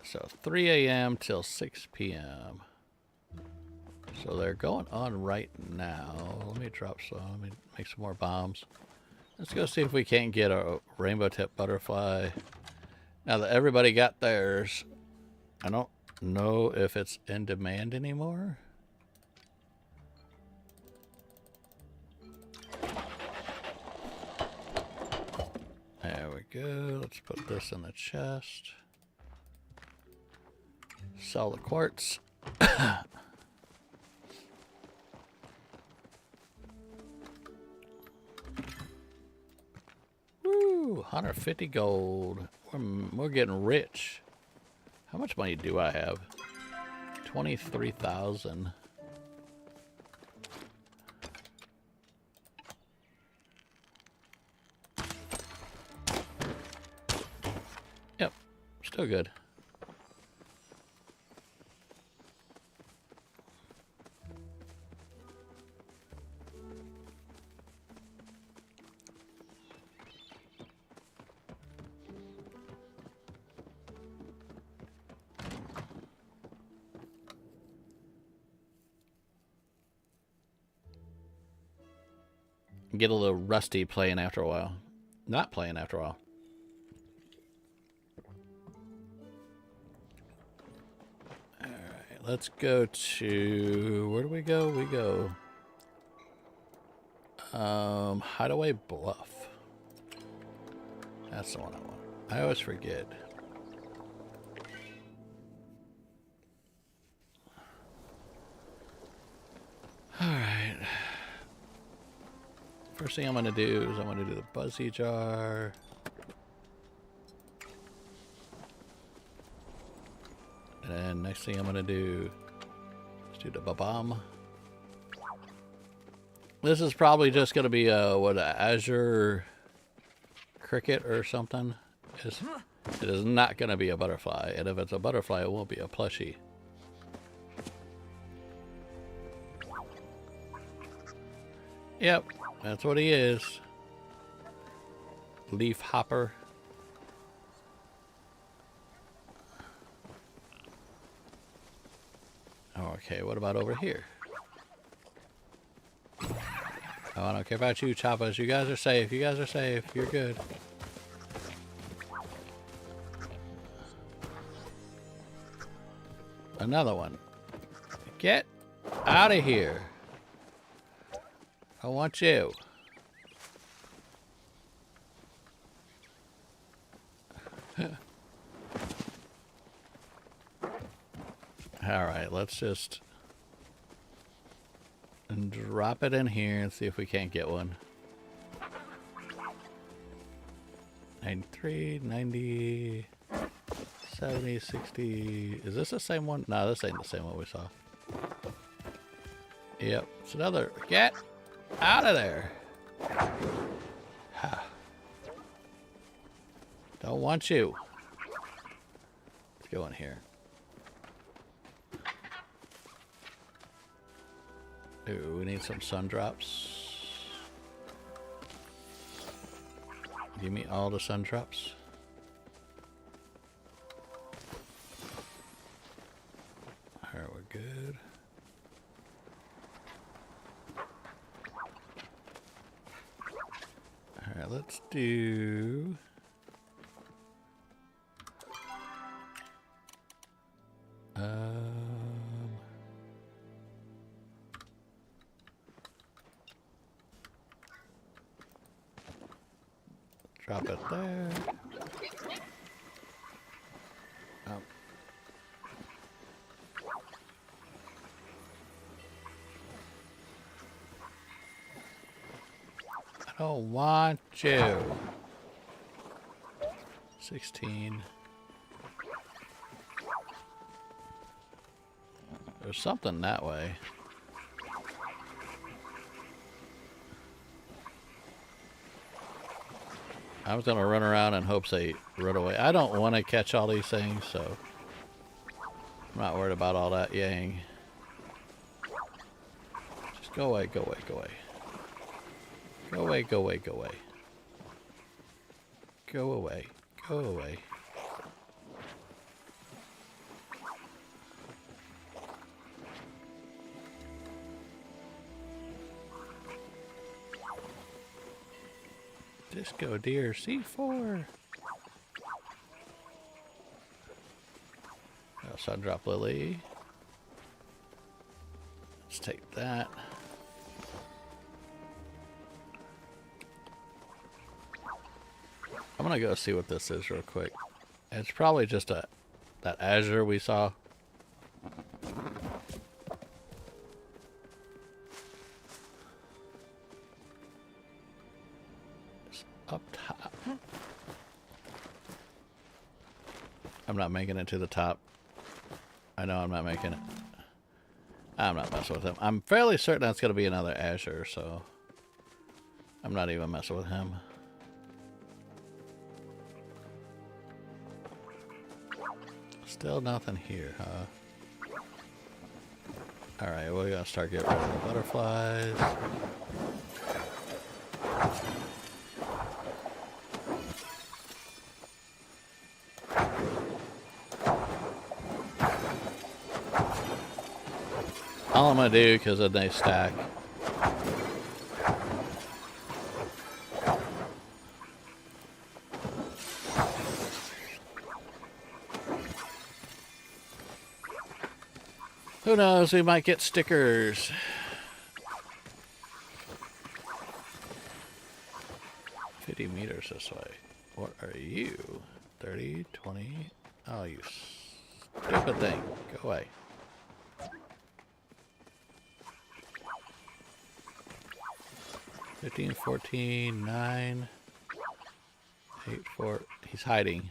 Speaker 1: So 3 a.m. till 6 p.m. So they're going on right now. Let me drop some. Let me make some more bombs. Let's go see if we can't get a rainbow tip butterfly. Now that everybody got theirs, I don't know if it's in demand anymore. There we go. Let's put this in the chest. Sell the quartz. Woo! 150 gold. We're getting rich. How much money do I have? 23,000. Yep, still good. Get a little rusty playing after a while. Not playing after a while. Alright, let's go to... Where do we go? We go... Hideaway Bluff. That's the one I want. I always forget. Alright. First thing I'm going to do is I'm going to do the Buzzy Jar. And then next thing I'm going to do is do the Ba-Bomb. This is probably just going to be a, what, a Azure cricket or something. It is not going to be a butterfly. And if it's a butterfly, it won't be a plushie. Yep, that's what he is. Leaf hopper. Okay, what about over here? Oh, I don't care about you, Choppas. You guys are safe. You guys are safe. You're good. Another one. Get out of here. I want you. Alright, let's just drop it in here and see if we can't get one. 93, 90, 70, 60. Is this the same one? No, this ain't the same one we saw. Yep, it's another. Get out of there. Ha. Don't want you. Let's go in here. Ooh, we need some sun drops. Give me all the sun drops. Alright, we're good. Alright, let's do... Drop it there. Oh. I don't want you. 16. There's something that way. I was going to run around in hopes they run away. I don't want to catch all these things, so I'm not worried about all that yang. Just go away, go away, go away. Go away, go away, go away. Go away, go away. Disco deer C4. Oh, Sundrop Lily. Let's take that. I'm gonna go see what this is real quick. It's probably just that Azure we saw. Up top. I'm not making it to the top. I know I'm not making it. I'm not messing with him. I'm fairly certain that's going to be another Azure, so I'm not even messing with him. Still nothing here, huh? Alright, we're going to start getting rid of the butterflies. All I'm going to do, because then they stack. Who knows, we might get stickers. $50 this way. What are you? 30, 20? Oh, you stupid thing. Go away. $15, $14, $9, $8, $4. He's hiding.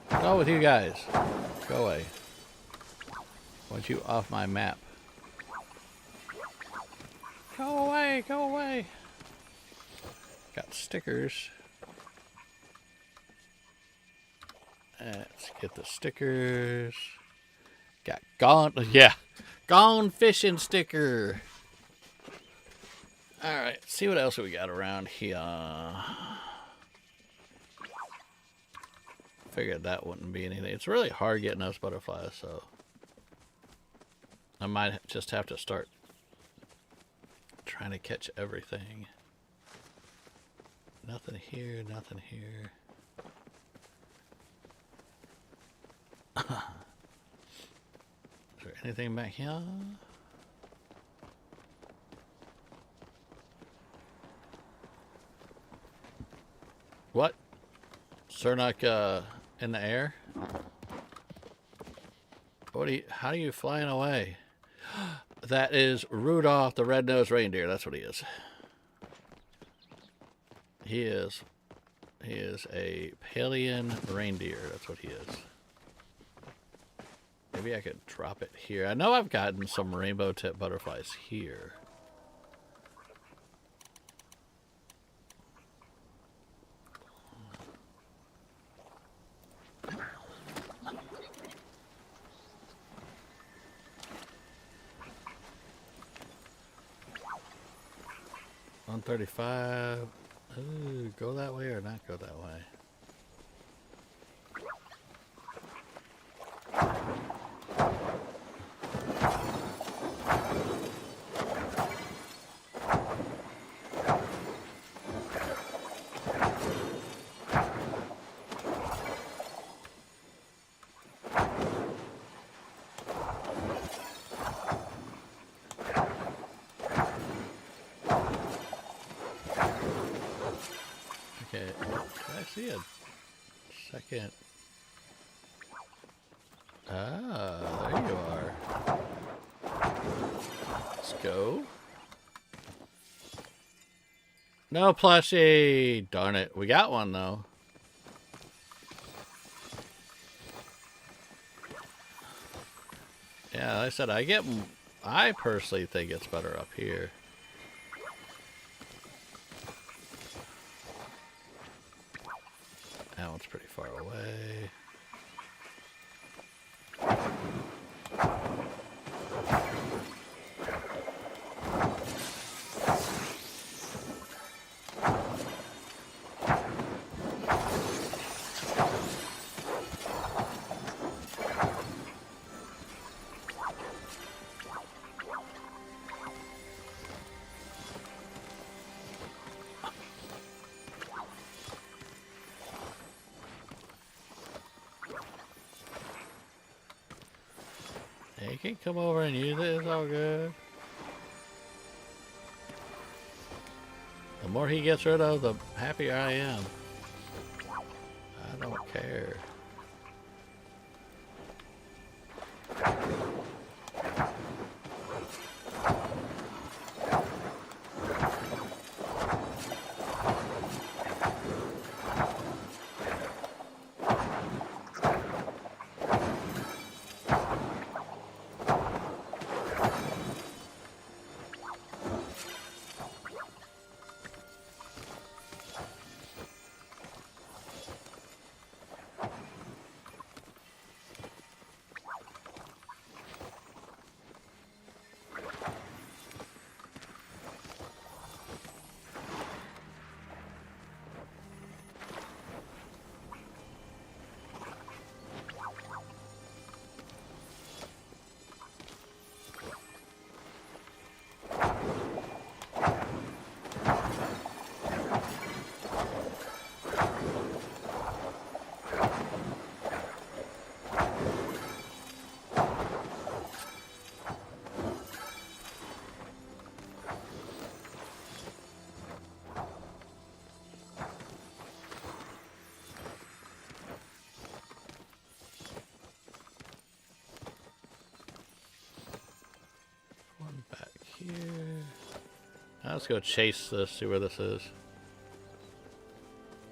Speaker 1: Go with you guys. Go away. Want you off my map. Go away, go away. Got stickers. Let's get the stickers. Got gone, yeah, gone fishing sticker. All right, see what else we got around here. Figured that wouldn't be anything. It's really hard getting those butterflies, so I might just have to start trying to catch everything. Nothing here, nothing here. Is there anything back here? What? Cernak in the air? What are you, how are you flying away? That is Rudolph the Red-Nosed Reindeer. That's what he is. He is a Palian reindeer. That's what he is. Maybe I could drop it here. I know I've gotten some rainbow tip butterflies here. $135. Ooh, go that way or not go that way? Okay, I see a second. Ah, there you are. Let's go. No plushie! Darn it. We got one though. Yeah, like I said, I personally think it's better up here. That one's pretty far away. You can come over and use it, it's all good. The more he gets rid of, the happier I am. I don't care. Here. Let's go chase this, see where this is.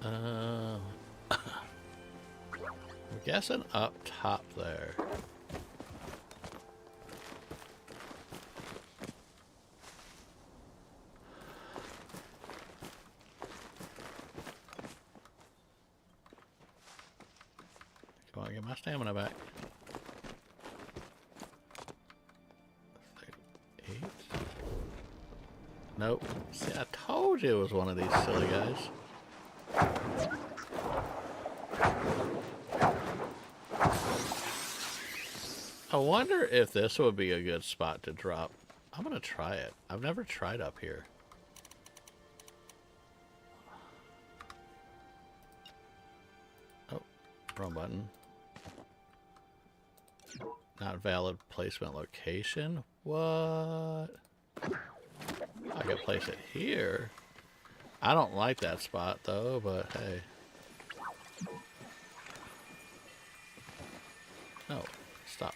Speaker 1: I'm guessing up top there. I get my stamina back. 8. Nope. See, I told you it was one of these silly guys. I wonder if this would be a good spot to drop. I'm gonna try it. I've never tried up here. Oh, wrong button. Not valid placement location. What? I could place it here. I don't like that spot though, but hey. No, stop.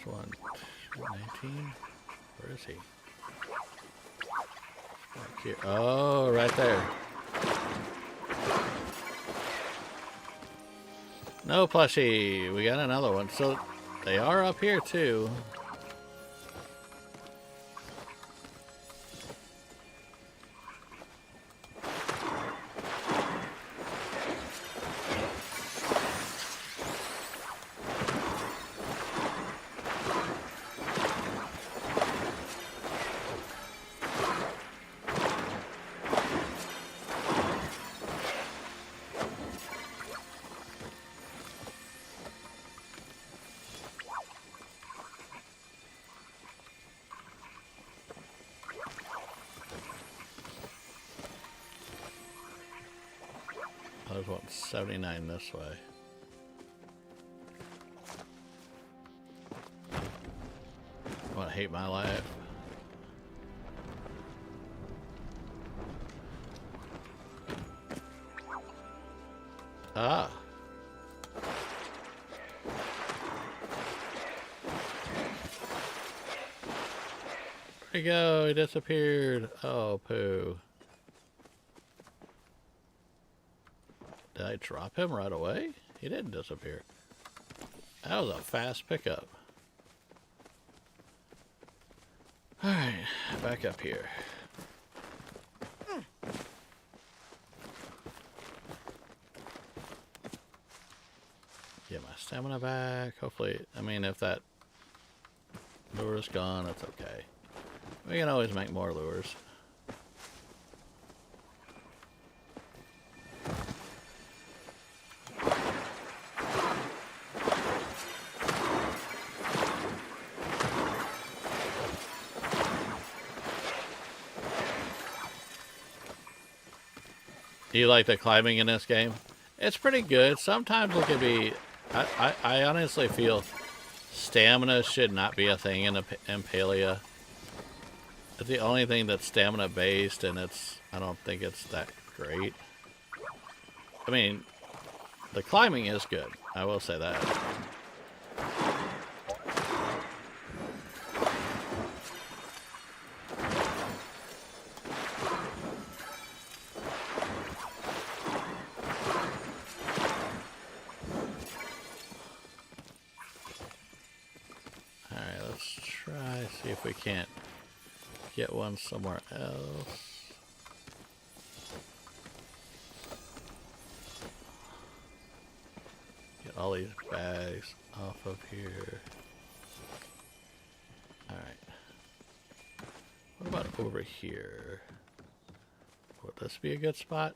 Speaker 1: There's one, 19. Where is he? Back here. Oh, right there. No plushie. We got another one. So they are up here too. There's one 79 this way. I want to hate my life. Ah. Where'd he go? He disappeared. Oh, poo. Did I drop him right away? He didn't disappear. That was a fast pickup. Alright, back up here. Get my stamina back. Hopefully, I mean, if that lure is gone, that's okay. We can always make more lures. Do you like the climbing in this game? It's pretty good. Sometimes it can be... I honestly feel stamina should not be a thing in Palia. It's the only thing that's stamina based, and I don't think it's that great. I mean, the climbing is good. I will say that. See if we can't get one somewhere else. Get all these bags off of here. Alright. What about over here? Would this be a good spot?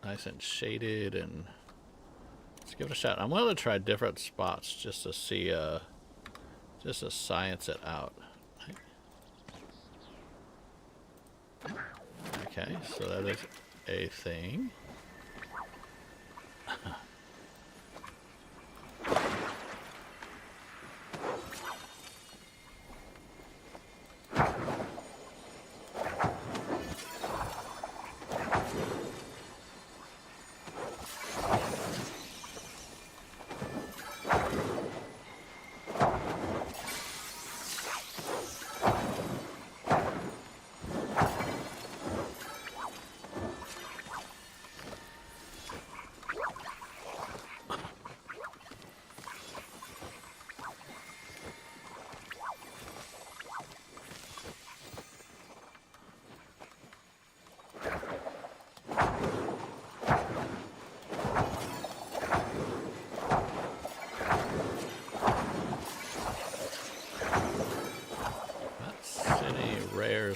Speaker 1: Nice and shaded, and let's give it a shot. I'm willing to try different spots just to see, just to science it out. Okay, so that is a thing.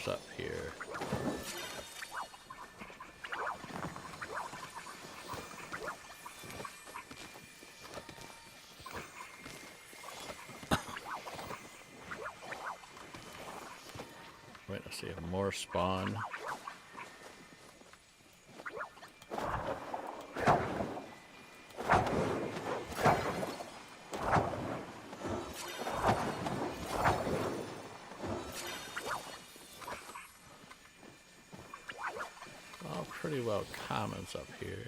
Speaker 1: what's up here. Wait to see if more spawn. All pretty well commons up here.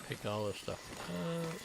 Speaker 1: Pick all this stuff up.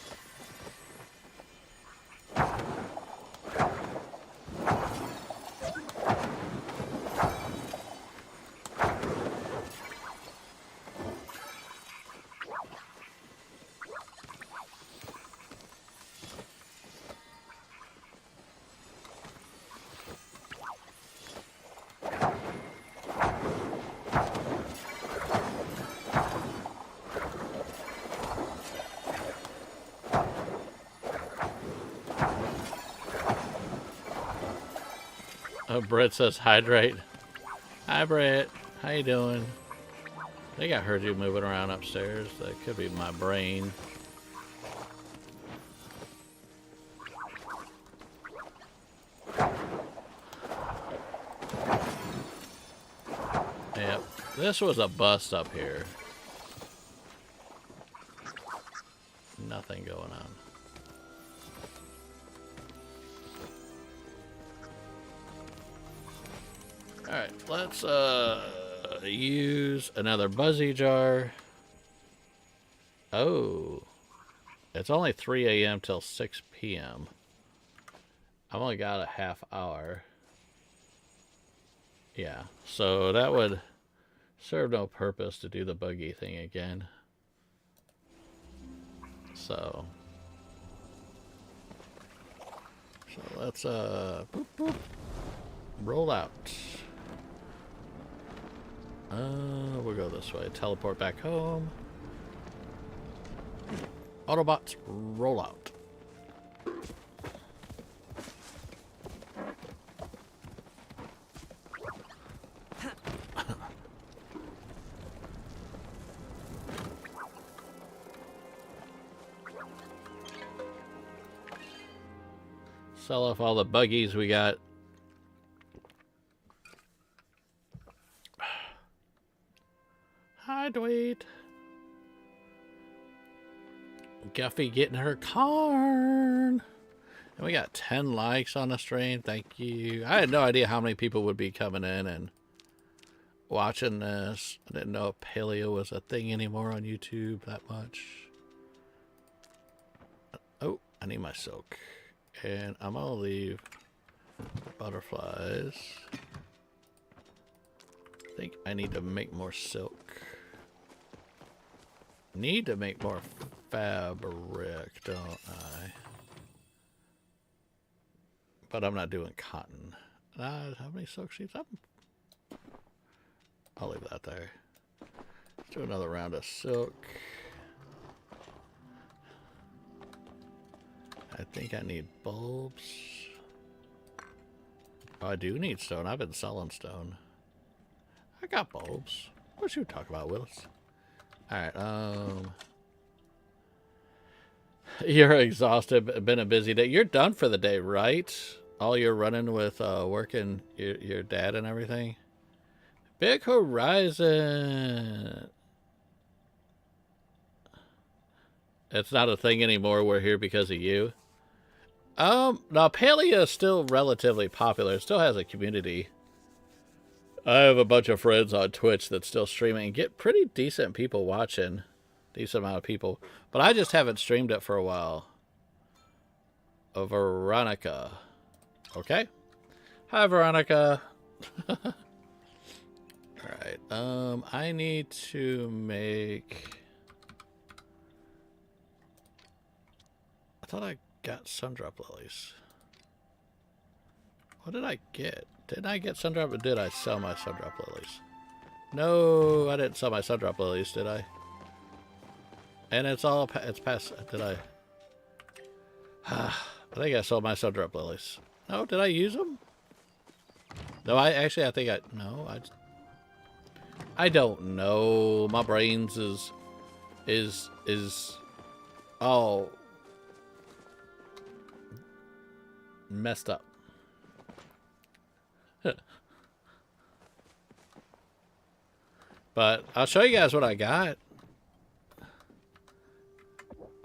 Speaker 1: Oh, Brett says hydrate. Hi, Brett. How you doing? I think I heard you moving around upstairs. That could be my brain. Yep. This was a bust up here. Nothing going on. Alright, let's use another buzzy jar. Oh. It's only 3 a.m. till 6 p.m. I've only got a half hour. Yeah, so that would serve no purpose to do the buggy thing again. So let's boop, boop, roll out. We'll go this way. Teleport back home. Autobots, roll out. Sell off all the buggies we got. Hi, Dweet. Guffy getting her corn. And we got 10 likes on the stream. Thank you. I had no idea how many people would be coming in and watching this. I didn't know if Palia was a thing anymore on YouTube that much. Oh, I need my silk. And I'm gonna leave butterflies. I think I need to make more silk. Need to make more fabric, don't I? But I'm not doing cotton. How many silk sheets? I'll leave that there. Let's do another round of silk. I think I need bulbs. Oh, I do need stone. I've been selling stone. I got bulbs. What you talk about, Willis? Alright, you're exhausted. Been a busy day. You're done for the day, right? All you're running with working your dad and everything? Big Horizon. It's not a thing anymore. We're here because of you. Now Palia is still relatively popular. It still has a community. I have a bunch of friends on Twitch that still stream it and get pretty decent people watching. Decent amount of people. But I just haven't streamed it for a while. Veronica. Okay. Hi, Veronica. Alright, I need to make... I thought I got Sundrop Lilies. What did I get? Didn't I get Sundrop, or did I sell my Sundrop Lilies? No, I didn't sell my Sundrop Lilies, did I? And it's all, it's past, did I? I think I sold my Sundrop Lilies. No, did I use them? No, I think I, no, I don't know. My brains is all messed up. But I'll show you guys what I got.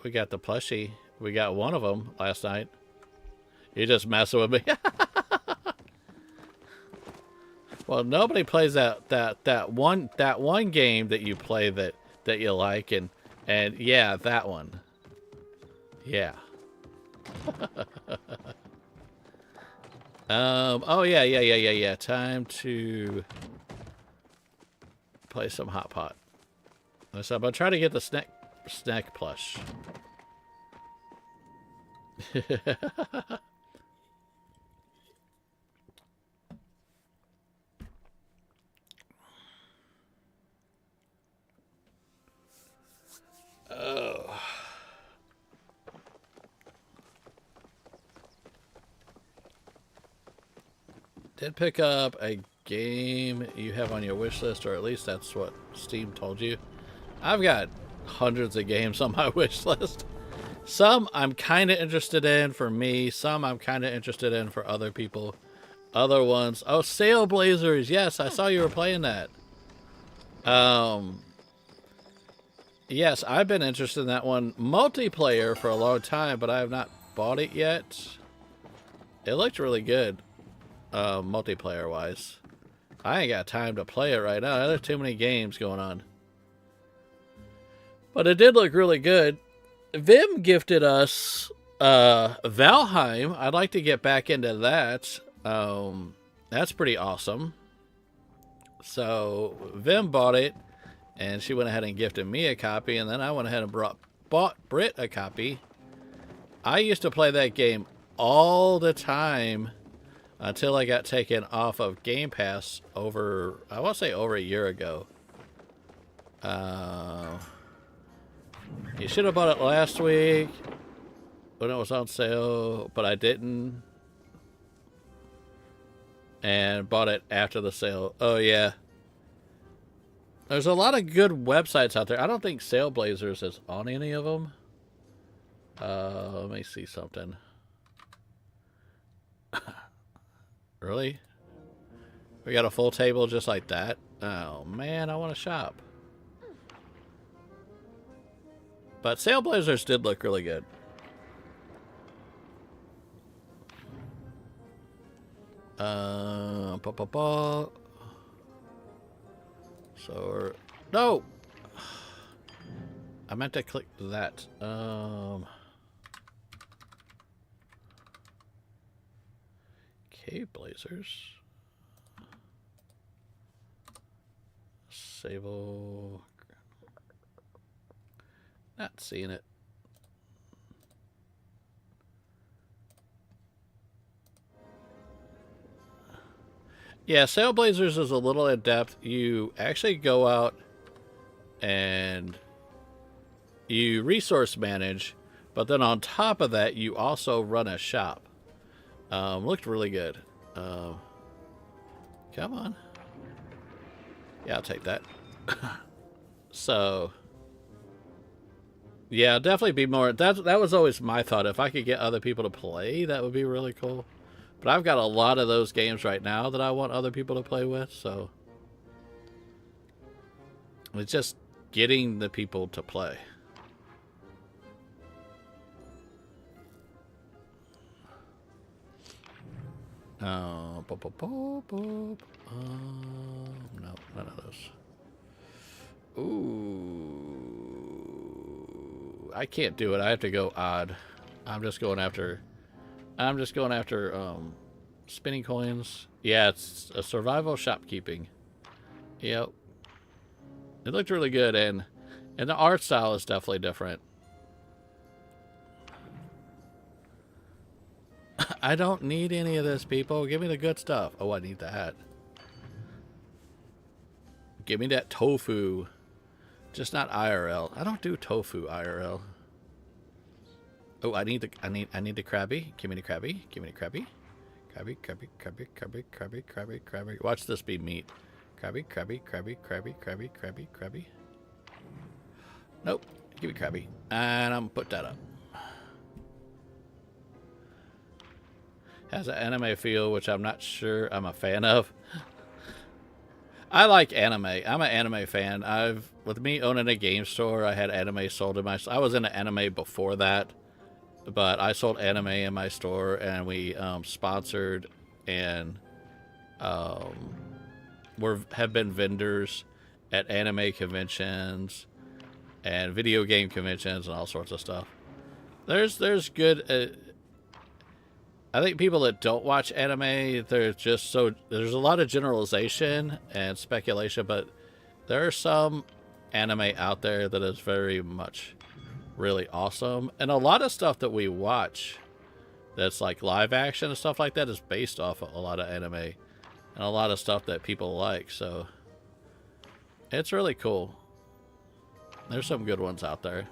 Speaker 1: We got the plushie. We got one of them last night. You just messing with me. Well, nobody plays that one game that you play that you like, and yeah, that one. Yeah. Oh yeah. Time to play some hot pot. So I'm gonna try to get the snack plush. Oh. Did pick up a game you have on your wish list, or at least that's what Steam told you. I've got hundreds of games on my wish list. Some I'm kind of interested in for me. Some I'm kind of interested in for other people. Other ones. Oh, Sail Blazers. Yes, I saw you were playing that. Yes, I've been interested in that one. Multiplayer for a long time, but I have not bought it yet. It looked really good, multiplayer-wise. I ain't got time to play it right now. There's too many games going on. But it did look really good. Vim gifted us Valheim. I'd like to get back into that. That's pretty awesome. So Vim bought it, and she went ahead and gifted me a copy, and then I went ahead and bought Britt a copy. I used to play that game all the time until I got taken off of Game Pass over, I want to say over a year ago. You should have bought it last week when it was on sale, but I didn't. And bought it after the sale. Oh, yeah. There's a lot of good websites out there. I don't think Sail Blazers is on any of them. Let me see something. Really? We got a full table just like that? Oh, man, I want to shop. But Sail Blazers did look really good. So, no! I meant to click that. Cave Blazers. Sable. Not seeing it. Yeah, Sail Blazers is a little in depth. You actually go out and you resource manage, but then on top of that, you also run a shop. Looked really good. Come on. Yeah, I'll take that. So, yeah, definitely be more. That was always my thought. If I could get other people to play, that would be really cool. But I've got a lot of those games right now that I want other people to play with, so it's just getting the people to play. No, none of those. Ooh, I can't do it. I have to go odd. I'm just going after I'm just going after spinning coins. Yeah, it's a survival shopkeeping. Yep. It looked really good, and the art style is definitely different. I don't need any of this, people. Give me the good stuff. Oh, I need that. Give me that tofu. Just not IRL. I don't do tofu IRL. Oh, I need the crabby. Give me the crabby. Give me the crabby. Crabby, crabby, crabby, crabby, crabby, crabby, crabby. Watch this be meat. Crabby, crabby, crabby, crabby, crabby, crabby, crabby. Nope. Give me crabby. And I'm gonna put that up. Has an anime feel, which I'm not sure I'm a fan of. I like anime. I'm an anime fan. With me owning a game store, I had anime sold in my. I was in an anime before that, but I sold anime in my store, and we sponsored and have been vendors at anime conventions and video game conventions and all sorts of stuff. There's good. I think people that don't watch anime, they're just so... There's a lot of generalization and speculation, but there are some anime out there that is very much really awesome. And a lot of stuff that we watch that's like live action and stuff like that is based off of a lot of anime. And a lot of stuff that people like, so... It's really cool. There's some good ones out there.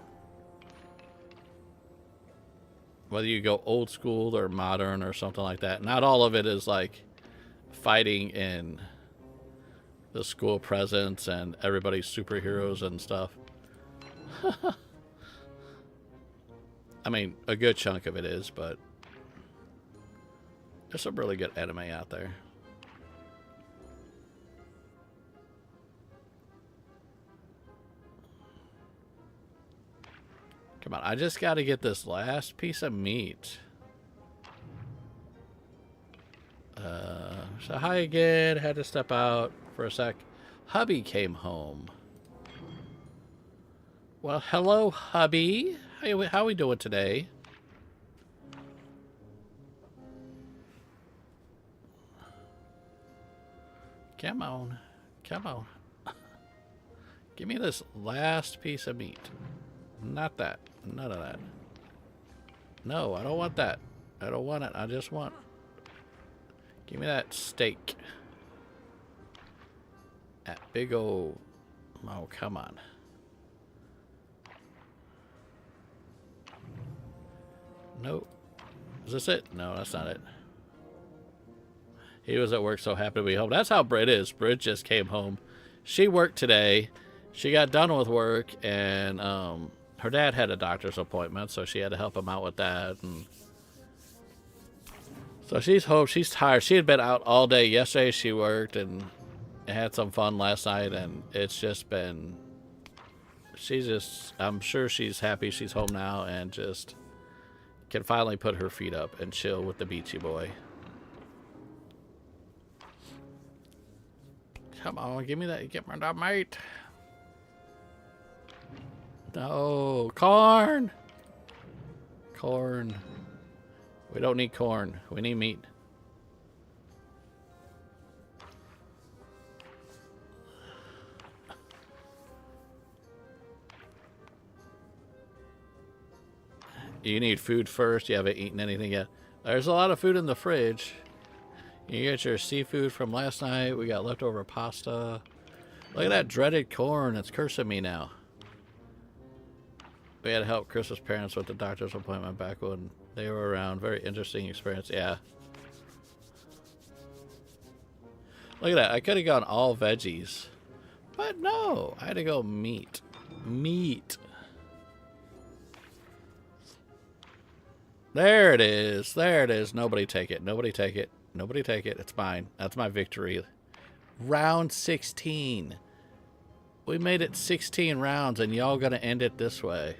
Speaker 1: Whether you go old school or modern or something like that. Not all of it is like fighting in the school presence and everybody's superheroes and stuff. I mean, a good chunk of it is, but there's some really good anime out there. Come on, I just got to get this last piece of meat. So hi again. Had to step out for a sec. Hubby came home. Well, hello, hubby. How we doing today? Come on. Come on. Give me this last piece of meat. Not that. None of that. No, I don't want that. I don't want it. I just want... Give me that steak. That big old... Oh, come on. Nope. Is this it? No, that's not it. He was at work, so happy to be home. That's how Britt is. Britt just came home. She worked today. She got done with work, and her dad had a doctor's appointment, so she had to help him out with that. And so she's home. She's tired. She had been out all day. Yesterday she worked and had some fun last night, and it's just been... I'm sure she's happy she's home now and just can finally put her feet up and chill with the beachy boy. Come on, give me that. Get me that mate. No, corn. Corn. We don't need corn. We need meat. You need food first. You haven't eaten anything yet. There's a lot of food in the fridge. You get your seafood from last night. We got leftover pasta. Look at that dreaded corn. It's cursing me now. We had to help Chris's parents with the doctor's appointment back when they were around. Very interesting experience. Yeah. Look at that. I could have gone all veggies. But no. I had to go meat. Meat. There it is. There it is. Nobody take it. Nobody take it. Nobody take it. It's mine. That's my victory. Round 16. We made it 16 rounds, and y'all gonna end it this way.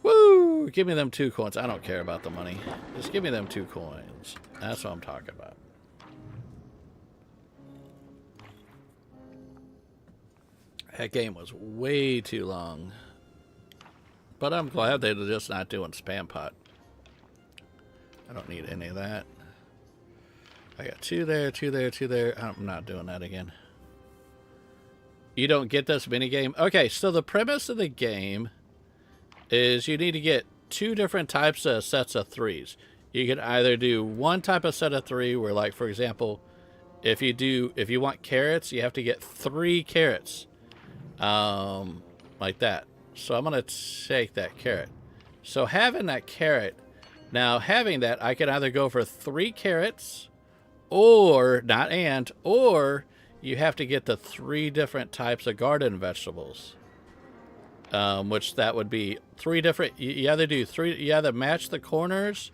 Speaker 1: Woo! Give me them 2 coins. I don't care about the money. Just give me them 2 coins. That's what I'm talking about. That game was way too long. But I'm glad they're just not doing spam pot. I don't need any of that. I got 2 there, 2 there, 2 there. I'm not doing that again. You don't get this minigame? Okay, so the premise of the game is you need to get 2 different types of sets of 3s. You can either do one type of set of 3 where, like, for example, if you want carrots, you have to get 3 carrots. Like that. So I'm going to take that carrot. So having that carrot, now having that, I can either go for 3 carrots, or, not and, or you have to get the 3 different types of garden vegetables. Which that would be 3 different, you either match the corners,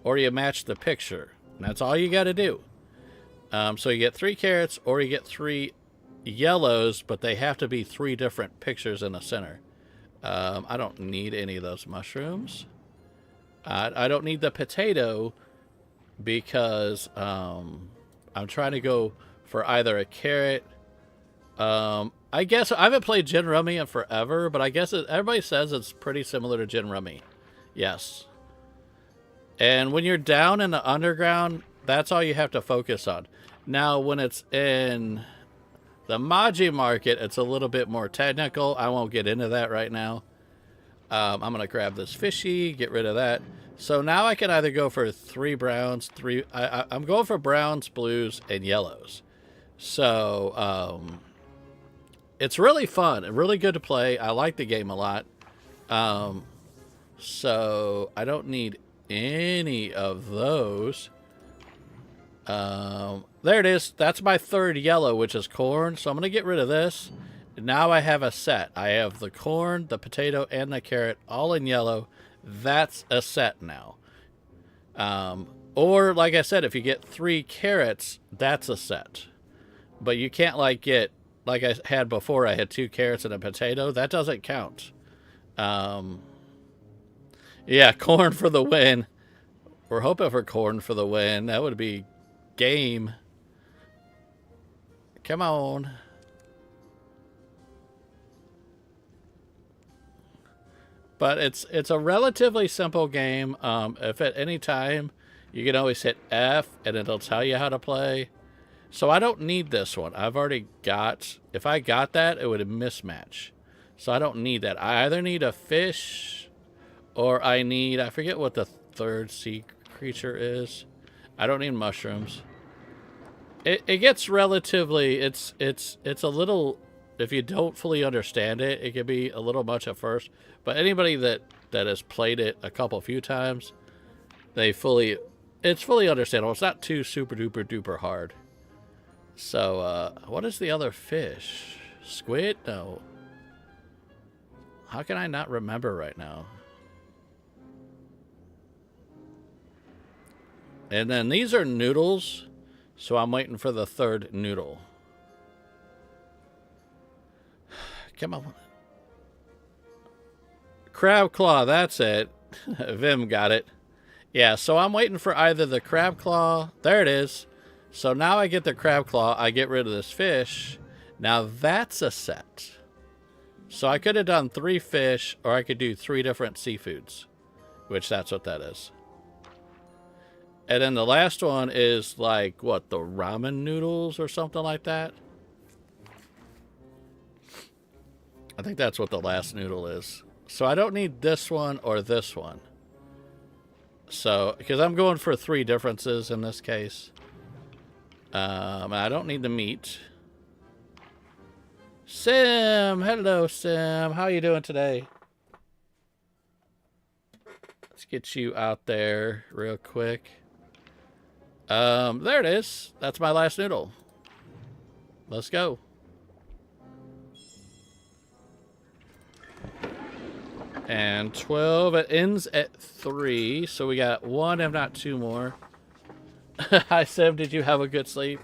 Speaker 1: or you match the picture. And that's all you got to do. So you get 3 carrots, or you get 3 yellows, but they have to be 3 different pictures in the center. I don't need any of those mushrooms. I don't need the potato because I'm trying to go for either a carrot. I guess I haven't played Gin Rummy in forever, but I guess everybody says it's pretty similar to Gin Rummy. Yes. And when you're down in the underground, that's all you have to focus on. Now, when it's in the Maji market, it's a little bit more technical. I won't get into that right now. I'm going to grab this fishy, get rid of that. So now I can either go for 3 browns, I'm going for browns, blues, and yellows. So it's really fun and really good to play. I like the game a lot. So I don't need any of those. There it is. That's my 3rd yellow, which is corn. So I'm going to get rid of this. Now I have a set. I have the corn, the potato, and the carrot all in yellow. That's a set now. Or, like I said, if you get 3 carrots, that's a set. But you can't, like, get, like I had before, I had 2 carrots and a potato. That doesn't count. Yeah, corn for the win. We're hoping for corn for the win. That would be game. Come on. But it's a relatively simple game. If at any time, you can always hit F and it'll tell you how to play. So I don't need this one. I've already got, if I got that, it would mismatch. So I don't need that. I either need a fish or I need, I forget what the 3rd sea creature is. I don't need mushrooms. It gets relatively, it's a little, if you don't fully understand it, it can be a little much at first. But anybody that has played it a few times, it's fully understandable. It's not too super duper duper hard. So, what is the other fish? Squid? No. How can I not remember right now? And then these are noodles. So I'm waiting for the 3rd noodle. Come on. Crab claw, that's it. Vim got it. Yeah, so I'm waiting for either the crab claw. There it is. So now I get the crab claw. I get rid of this fish. Now that's a set. So I could have done 3 fish, or I could do 3 different seafoods, which that's what that is. And then the last one is like, what, the ramen noodles or something like that? I think that's what the last noodle is. So I don't need this one or this one. So, because I'm going for 3 differences in this case. I don't need the meat. Sim! Hello, Sim. How you doing today? Let's get you out there real quick. There it is. That's my last noodle. Let's go. And 12. It ends at 3. So we got 1, if not 2 more. Hi, Sam. Did you have a good sleep?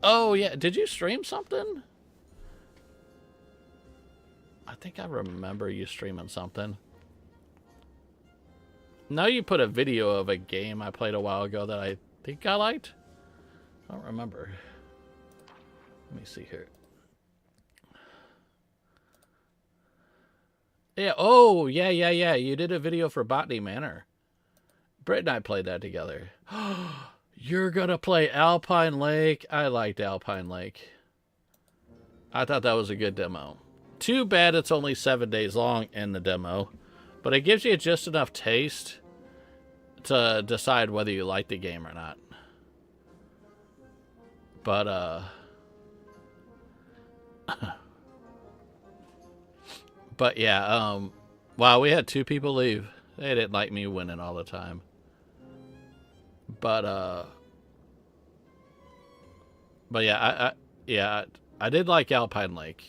Speaker 1: Oh, yeah. Did you stream something? I think I remember you streaming something. No, you put a video of a game I played a while ago that I think I liked. I don't remember. Let me see here. Yeah. Oh, yeah. You did a video for Botany Manor. Britt and I played that together. You're going to play Alpine Lake? I liked Alpine Lake. I thought that was a good demo. Too bad it's only 7 days long in the demo. But it gives you just enough taste to decide whether you like the game or not. But, but yeah, wow, we had 2 people leave. They didn't like me winning all the time. But yeah, I did like Alpine Lake.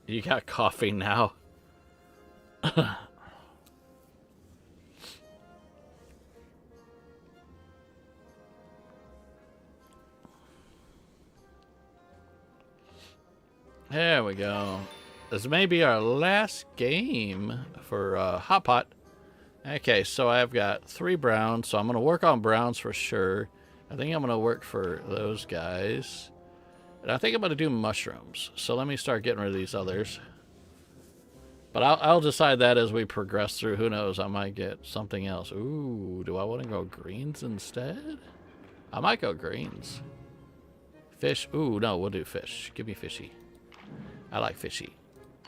Speaker 1: You got coffee now. There we go. This may be our last game for Hot Pot. Okay, so I've got 3 browns, so I'm going to work on browns for sure. I think I'm going to work for those guys. And I think I'm going to do mushrooms. So let me start getting rid of these others. But I'll decide that as we progress through. Who knows, I might get something else. Ooh, do I want to go greens instead? I might go greens. Fish. Ooh, no, we'll do fish. Give me fishy. I like fishy.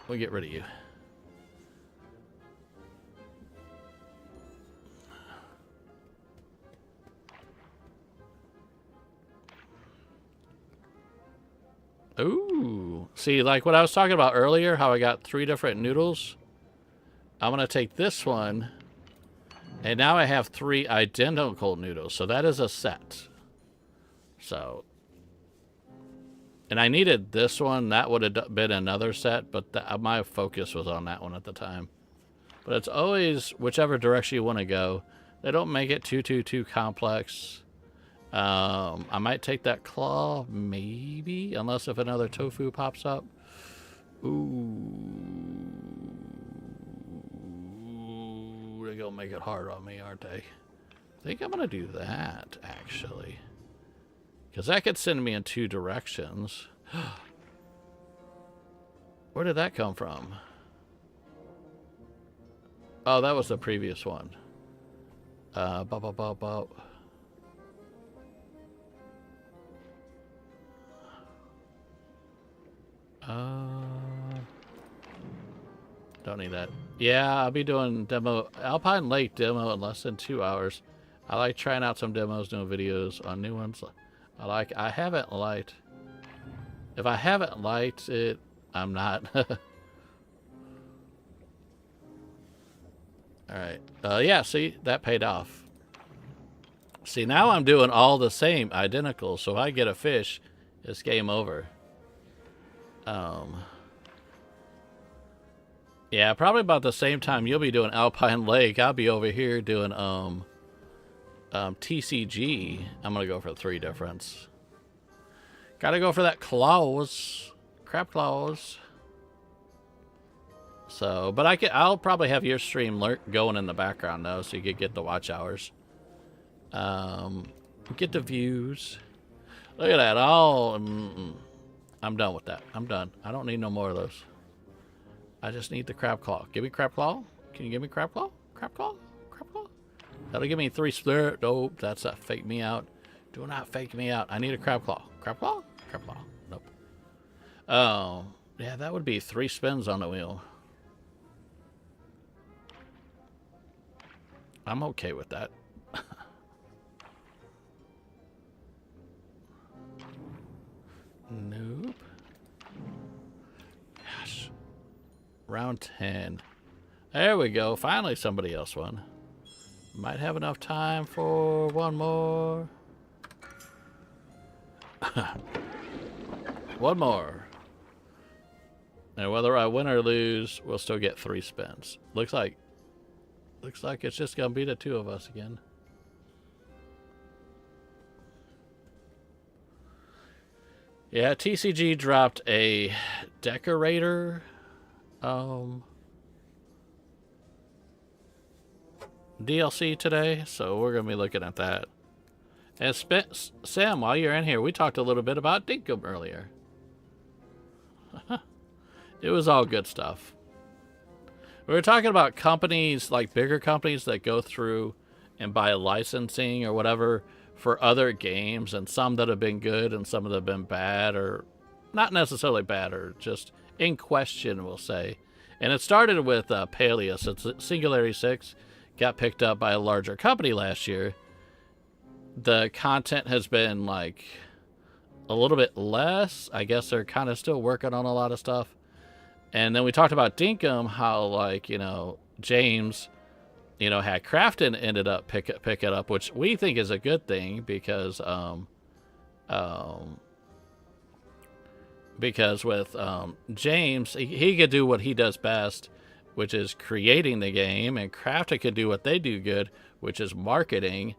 Speaker 1: We'll get rid of you. Ooh. See, like what I was talking about earlier, how I got 3 different noodles. I'm going to take this one. And now I have 3 identical noodles. So that is a set. So. And I needed this one. That would have been another set. But my focus was on that one at the time. But it's always whichever direction you want to go. They don't make it too complex. I might take that claw, maybe, unless if another tofu pops up. Ooh, they're gonna make it hard on me, aren't they? I think I'm gonna do that, actually, because that could send me in 2 directions. Where did that come from? Oh, that was the previous one. Don't need that. Yeah, I'll be doing demo Alpine Lake demo in less than 2 hours. I like trying out some demos, doing videos on new ones. I haven't liked. If I haven't liked it, I'm not. Alright. Yeah, see, that paid off. See, now I'm doing all the same, identical, so if I get a fish, it's game over. Yeah, probably about the same time you'll be doing Alpine Lake, I'll be over here doing TCG. I'm gonna go for 3 difference. Gotta go for that claws, crab claws. So, but I'll probably have your stream going in the background though, so you could get the watch hours. Get the views. Look at that! I'm done with that. I'm done. I don't need no more of those. I just need the crab claw. Give me crab claw. Can you give me crab claw? Crab claw? Crab claw? That'll give me 3 split. Nope, that's a fake me out. Do not fake me out. I need a crab claw. Crab claw? Crab claw. Nope. Oh, yeah, that would be 3 spins on the wheel. I'm okay with that. Nope. Gosh. Round 10. There we go. Finally somebody else won. Might have enough time for one more. One more. And whether I win or lose, we'll still get 3 spins. Looks like it's just gonna be the 2 of us again. Yeah, TCG dropped a decorator DLC today, so we're gonna be looking at that. And Sam, while you're in here, we talked a little bit about Dinkum earlier. It was all good stuff. We were talking about companies, like bigger companies that go through and buy licensing or whatever for other games, and some that have been good and some that have been bad, or not necessarily bad, or just in question, we'll say. And it started with Palia. Since Singularity 6 got picked up by a larger company last year, the content has been like a little bit less. I guess they're kind of still working on a lot of stuff. And then we talked about Dinkum, how, like, you know, James, you know, had Crafton ended up pick it up, which we think is a good thing because with James, he could do what he does best, which is creating the game, and Crafton could do what they do good, which is marketing.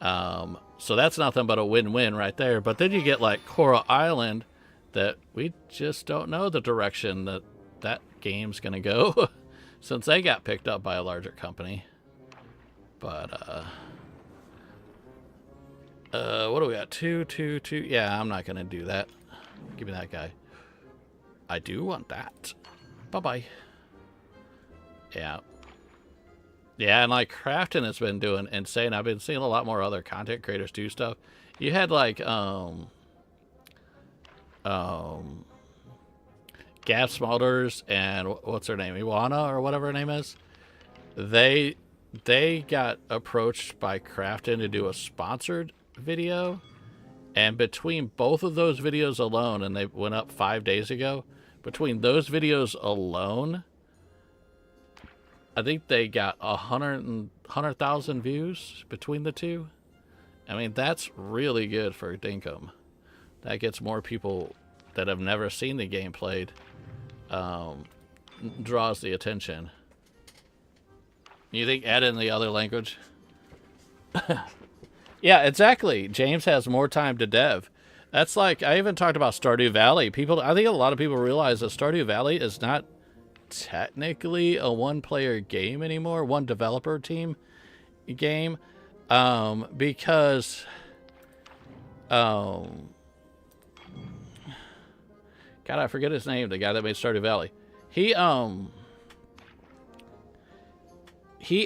Speaker 1: So that's nothing but a win-win right there. But then you get like Coral Island, that we just don't know the direction that game's gonna go since they got picked up by a larger company. But what do we got? 2, 2, 2. Yeah, I'm not gonna do that. Give me that guy. I do want that. Bye-bye. Yeah. Yeah, and like Crafton has been doing insane. I've been seeing a lot more other content creators do stuff. You had like Gab Smulders and what's her name, Iwana or whatever her name is. They got approached by Crafton to do a sponsored video, and between both of those videos alone, and they went up 5 days ago, between those videos alone, I think they got 100,000 views between the two. I mean, that's really good for Dinkum. That gets more people that have never seen the game played, draws the attention. You think add in the other language? Yeah, exactly. James has more time to dev. That's like, I even talked about Stardew Valley. I think a lot of people realize that Stardew Valley is not technically a one-player game anymore, one developer team game, because God, I forget his name, the guy that made Stardew Valley. He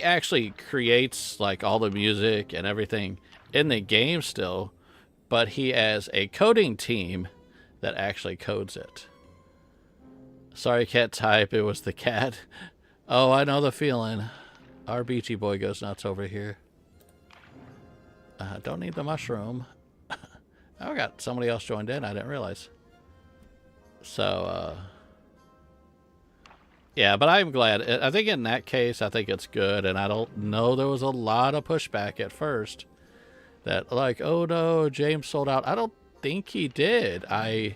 Speaker 1: actually creates like all the music and everything in the game still, but he has a coding team that actually codes it. Sorry, can't type. It was the cat. Oh, I know the feeling. Our beachy boy goes nuts over here. Don't need the mushroom. Oh, I got somebody else joined in. I didn't realize. So, yeah, but I'm glad. I think in that case, I think it's good. And I don't know, there was a lot of pushback at first. That like, oh no, James sold out. I don't think he did. I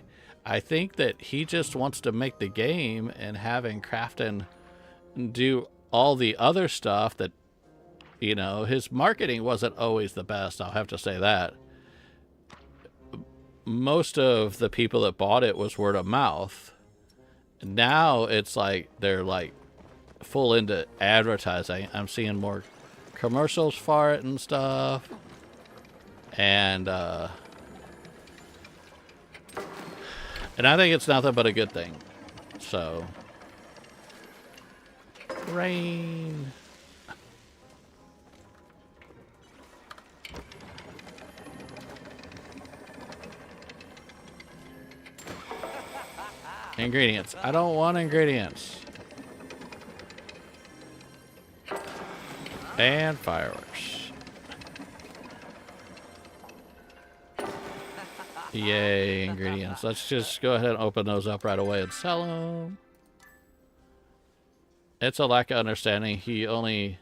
Speaker 1: think that he just wants to make the game, and having Crafton do all the other stuff that, you know, his marketing wasn't always the best. I'll have to say that. Most of the people that bought it was word of mouth. Now it's like they're like full into advertising. I'm seeing more commercials for it and stuff. And I think it's nothing but a good thing. So, rain. Ingredients. I don't want ingredients. And fireworks. Yay, ingredients. Let's just go ahead and open those up right away and sell them. It's a lack of understanding. He only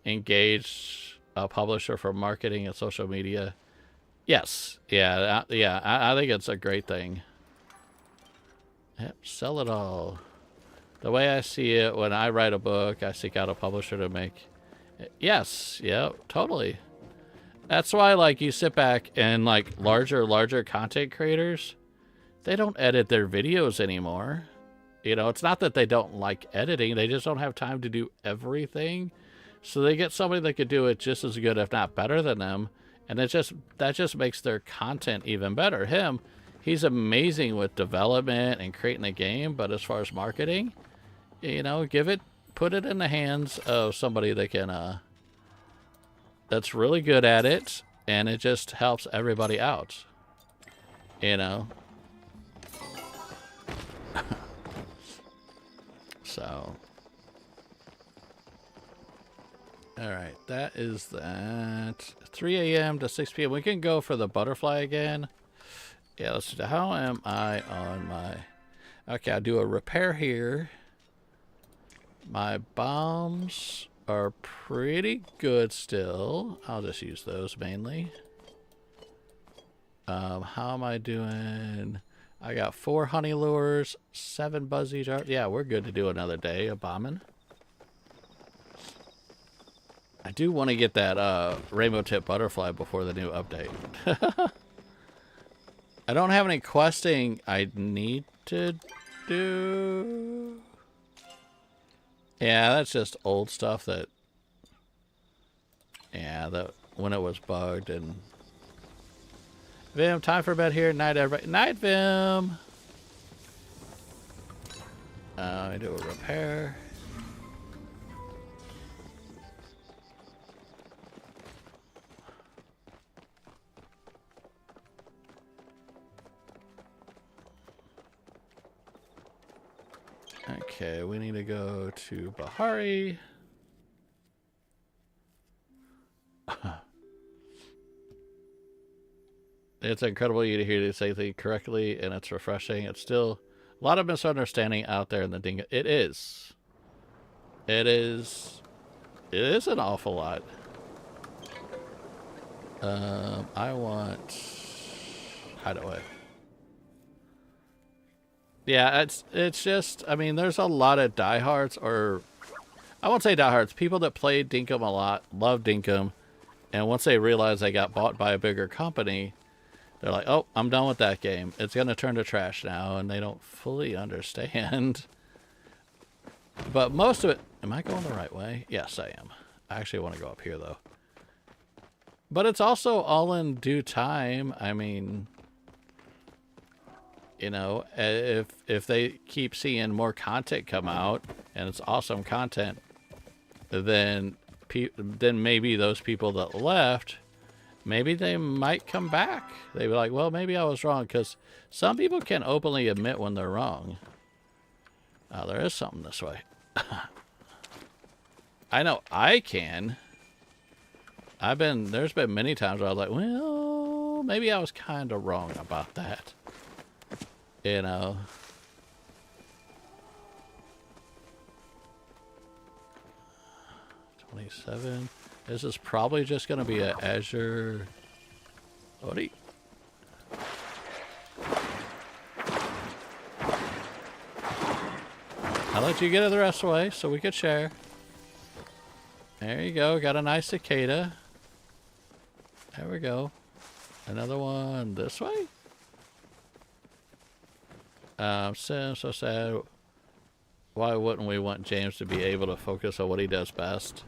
Speaker 1: engaged a publisher for marketing and social media. Yes. Yeah. Yeah. I think it's a great thing. Yep, sell it all. The way I see it, when I write a book, I seek out a publisher to make. Yes. Yeah, totally. That's why, like, you sit back and, like, larger content creators, they don't edit their videos anymore. You know, it's not that they don't like editing. They just don't have time to do everything. So they get somebody that could do it just as good, if not better than them. And that just makes their content even better. He's amazing with development and creating a game. But as far as marketing, you know, give it put it in the hands of somebody that can, that's really good at it, and it just helps everybody out. You know? So. Alright, that is that. 3 a.m. to 6 p.m. We can go for the butterfly again. Yeah, let's do. How am I on my... Okay, I'll do a repair here. My bombs are pretty good still. I'll just use those mainly. How am I doing? I got 4 honey lures, 7 buzzy jars. Yeah, we're good to do another day of bombing. I do want to get that rainbow tip butterfly before the new update. I don't have any questing I need to do. Yeah, that's just old stuff that... Yeah, that when it was bugged. And Vim, time for bed here. Night, everybody. Night, Vim. I do a repair. Okay, we need to go to Bahari. It's incredible you to hear you say things correctly, and it's refreshing. It's still a lot of misunderstanding out there in the dingo. It is. It is. It is an awful lot. I want hideaway. Yeah, it's just, I mean, there's a lot of diehards, or I won't say diehards, people that played Dinkum a lot, love Dinkum, and once they realize they got bought by a bigger company, they're like, oh, I'm done with that game. It's going to turn to trash now, and they don't fully understand. But most of it, am I going the right way? Yes, I am. I actually want to go up here, though. But it's also all in due time. I mean... You know, if they keep seeing more content come out, and it's awesome content, then maybe those people that left, maybe they might come back. They'd be like, well, maybe I was wrong, because some people can openly admit when they're wrong. Oh, there is something this way. I know I can. There's been many times where I was like, well, maybe I was kind of wrong about that. You know. 27. This is probably just going to be an Azure. Odie. I'll let you get it the rest of the way so we could share. There you go. Got a nice cicada. There we go. Another one this way. So sad. Why wouldn't we want James to be able to focus on what he does best?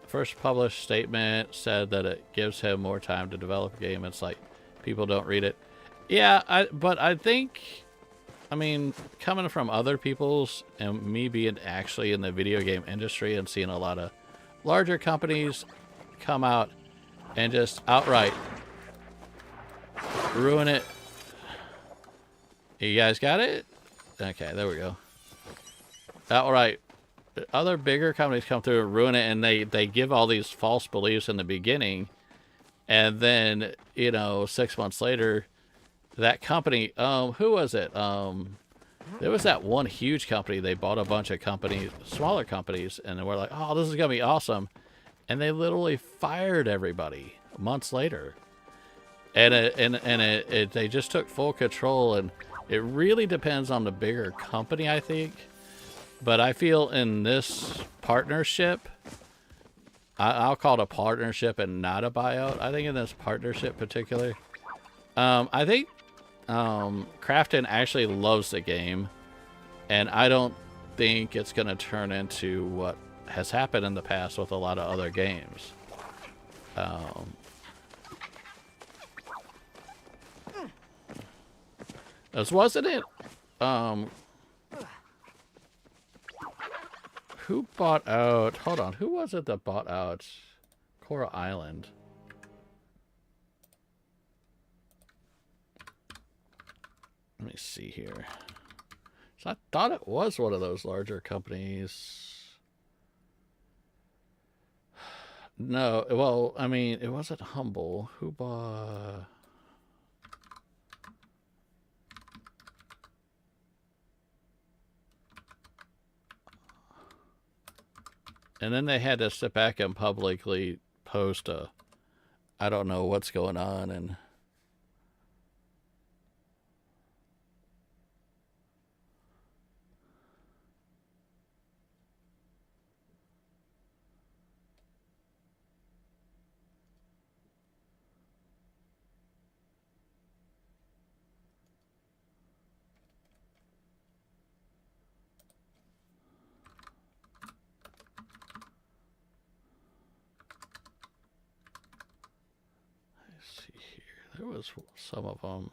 Speaker 1: First published statement said that it gives him more time to develop a game. It's like people don't read it. Yeah, but I think, I mean, coming from other people's and me being actually in the video game industry and seeing a lot of larger companies come out and just outright ruin it. You guys got it? Okay, there we go. Outright, other bigger companies come through and ruin it, and they give all these false beliefs in the beginning, and then, you know, 6 months later, that company, who was it? There was that one huge company. They bought a bunch of companies, smaller companies, and they were like, oh, this is gonna be awesome, and they literally fired everybody months later. And they just took full control, and it really depends on the bigger company, I think. But I feel in this partnership, I'll call it a partnership and not a buyout. I think in this partnership particular, I think Crafton actually loves the game, and I don't think it's going to turn into what has happened in the past with a lot of other games. This wasn't it. Who bought out... Hold on. Who was it that bought out Coral Island? Let me see here. So I thought it was one of those larger companies. No, well, I mean, it wasn't Humble. Who bought... And then they had to sit back and publicly post a, I don't know what's going on, and there was some of them.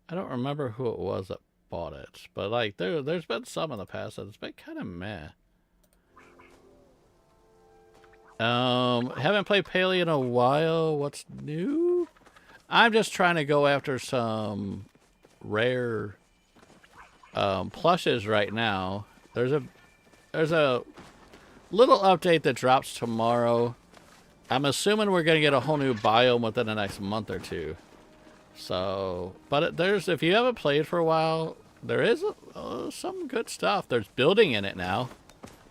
Speaker 1: I don't remember who it was that bought it, but like there's been some in the past that's been kind of meh. Haven't played Palia in a while. What's new? I'm just trying to go after some rare plushes right now. There's a little update that drops tomorrow. I'm assuming we're going to get a whole new biome within the next month or two. So, but if you haven't played for a while, there is some good stuff. There's building in it now.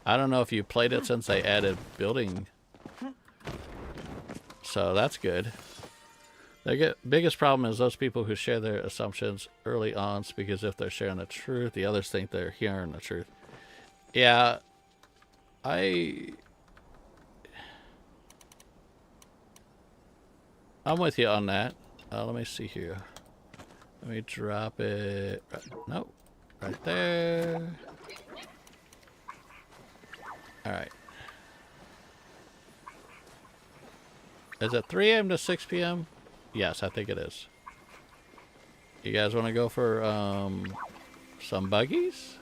Speaker 1: I don't know if you played it since they added building. So that's good. The biggest problem is those people who share their assumptions early on, because if they're sharing the truth, the others think they're hearing the truth. Yeah. I'm with you on that. Let me see here. Let me drop it. No, right there. All right. Is it 3 a.m. to 6 p.m.? Yes, I think it is. You guys want to go for some buggies?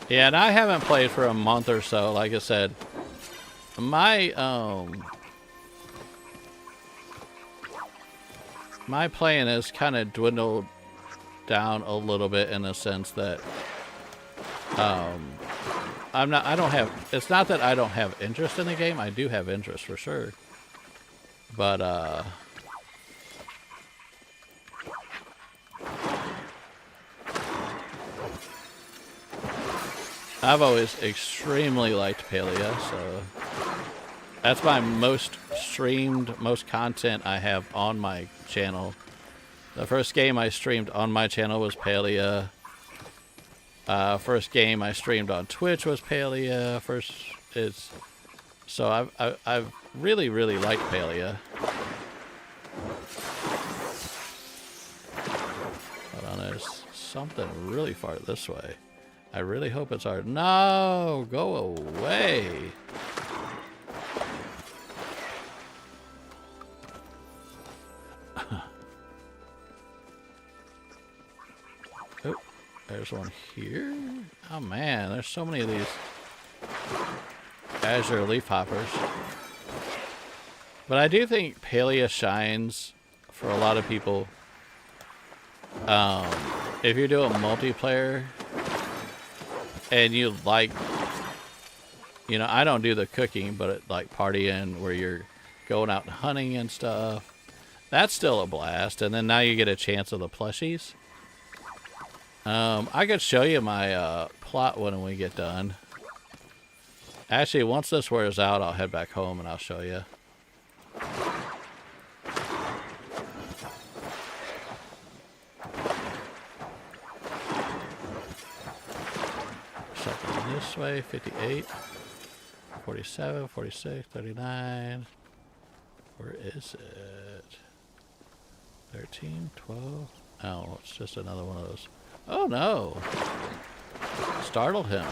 Speaker 1: Yeah, and I haven't played for a month or so. Like I said, my playing has kind of dwindled down a little bit, in the sense that it's not that I don't have interest in the game. I do have interest for sure. But I've always extremely liked Palia, so that's my most streamed, most content I have on my channel. The first game I streamed on my channel was Palia. First game I streamed on Twitch was Palia. So I've really liked Palia. Hold on, there's something really far this way. I really hope it's our... No! Go away! Oh, there's one here. Oh man, there's so many of these azure leaf hoppers. But I do think Palia shines for a lot of people. If you're doing multiplayer... And you like, you know, I don't do the cooking, but it, like partying where you're going out and hunting and stuff. That's still a blast. And then now you get a chance of the plushies. I could show you my plot when we get done. Actually, once this wears out, I'll head back home and I'll show you. This way, 58, 47, 46, 39. Where is it? 13, 12. Oh, it's just another one of those. Oh no! Startled him.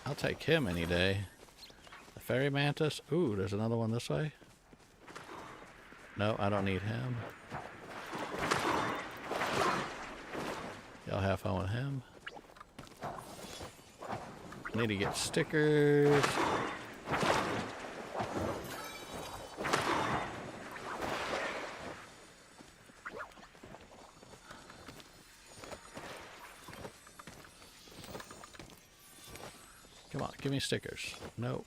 Speaker 1: I'll take him any day. The fairy mantis. Ooh, there's another one this way. No, I don't need him. Y'all have fun with him. Need to get stickers. Come on, give me stickers. No.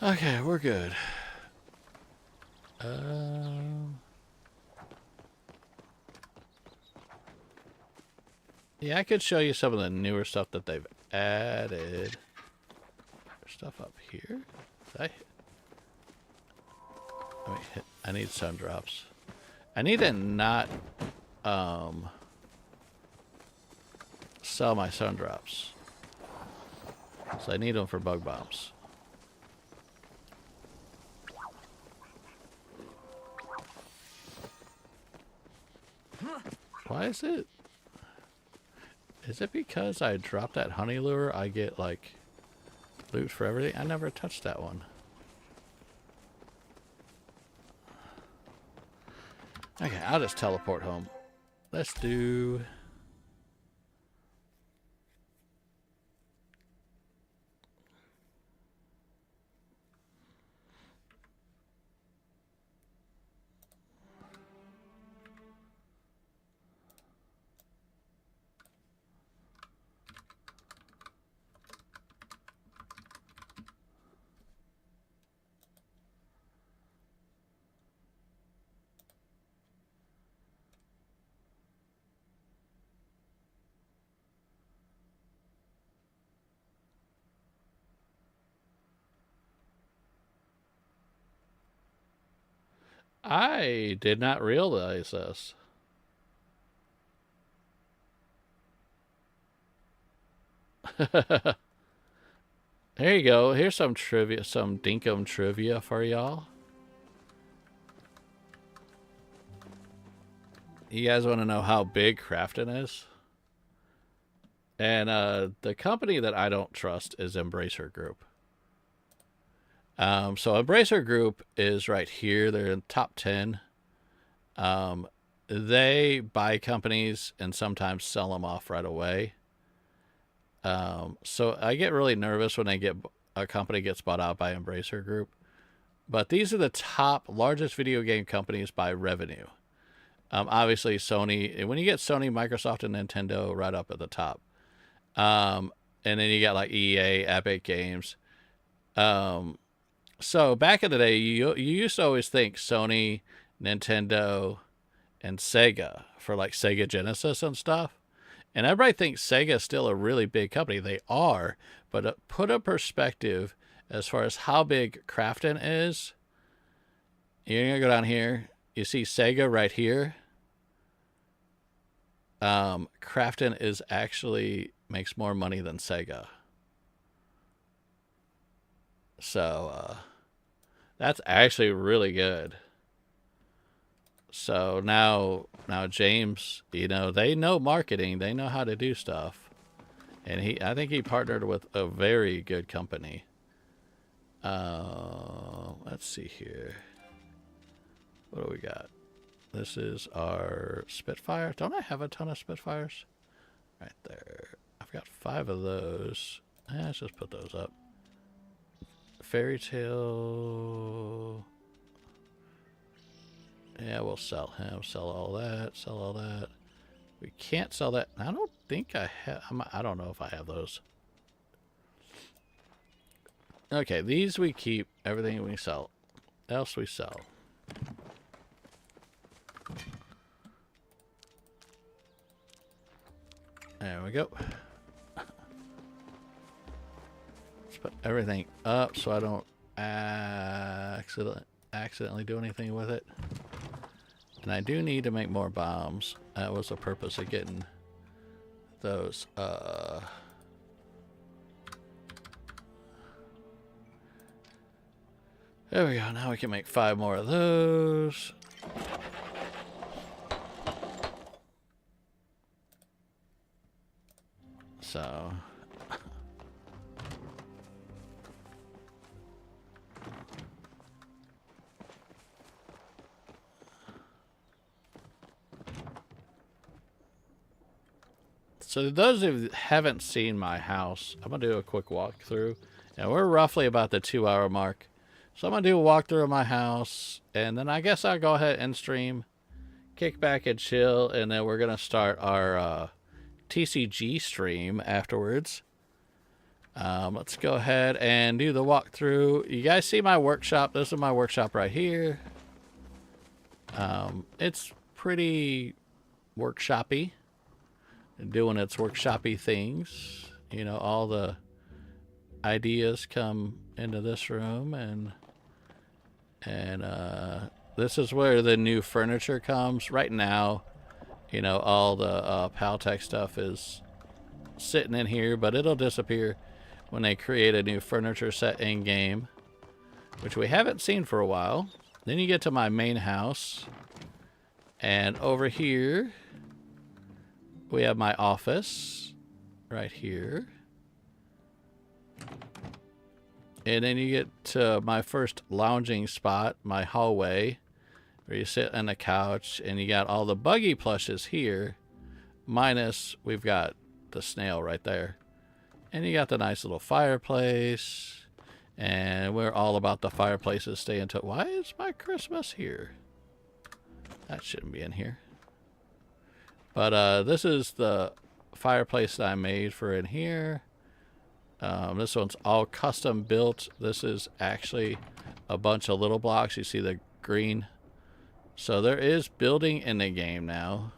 Speaker 1: Okay, we're good. Yeah, I could show you some of the newer stuff that they've added. There's stuff up here. I need sun drops. I need to not sell my sun drops. So I need them for bug bombs. Why is it? Is it because I dropped that honey lure, I get like loot for everything? I never touched that one. Okay, I'll just teleport home. Let's do... I did not realize this. There you go. Here's some trivia, some dinkum trivia for y'all. You guys want to know how big Crafton is? And the company that I don't trust is Embracer Group. So Embracer Group is right here. They're in top 10. They buy companies and sometimes sell them off right away. So I get really nervous when a company gets bought out by Embracer Group. But these are the top largest video game companies by revenue. Obviously Sony, when you get Sony, Microsoft, and Nintendo right up at the top. And then you got like EA, Epic Games. So back in the day, you used to always think Sony, Nintendo, and Sega for like Sega Genesis and stuff. And everybody thinks Sega is still a really big company. They are, but put a perspective as far as how big Crafton is. You're going to go down here. You see Sega right here. Crafton is actually makes more money than Sega. So, that's actually really good. So now James, they know marketing. They know how to do stuff. And I think he partnered with a very good company. Let's see here. What do we got? This is our Spitfire. Don't I have a ton of Spitfires? Right there. I've got 5 of those. Let's just put those up. Fairy Tale. Yeah, we'll sell him. Sell all that. Sell all that. We can't sell that. I don't think I have. I don't know if I have those. Okay, these we keep. Everything we sell. Else we sell. There we go. Let's put everything up so I don't accidentally do anything with it. And I do need to make more bombs. That was the purpose of getting those. There we go. Now we can make 5 more of those. So. So those who haven't seen my house, I'm going to do a quick walkthrough. And we're roughly about the 2-hour mark. So I'm going to do a walkthrough of my house. And then I guess I'll go ahead and stream, kick back and chill. And then we're going to start our TCG stream afterwards. Let's go ahead and do the walkthrough. You guys see my workshop? This is my workshop right here. It's pretty workshop-y. Doing its workshop-y things. You know, all the ideas come into this room, and this is where the new furniture comes. Right now, you know, all the Paltech stuff is sitting in here, but it'll disappear when they create a new furniture set in game, which we haven't seen for a while. Then you get to my main house, and over here we have my office right here. And then you get to my first lounging spot, my hallway, where you sit on the couch, and you got all the buggy plushes here, minus we've got the snail right there. And you got the nice little fireplace, and we're all about the fireplaces. Stay until, why is my Christmas here? That shouldn't be in here. But this is the fireplace that I made for in here. This one's all custom built. This is actually a bunch of little blocks. You see the green. So there is building in the game now.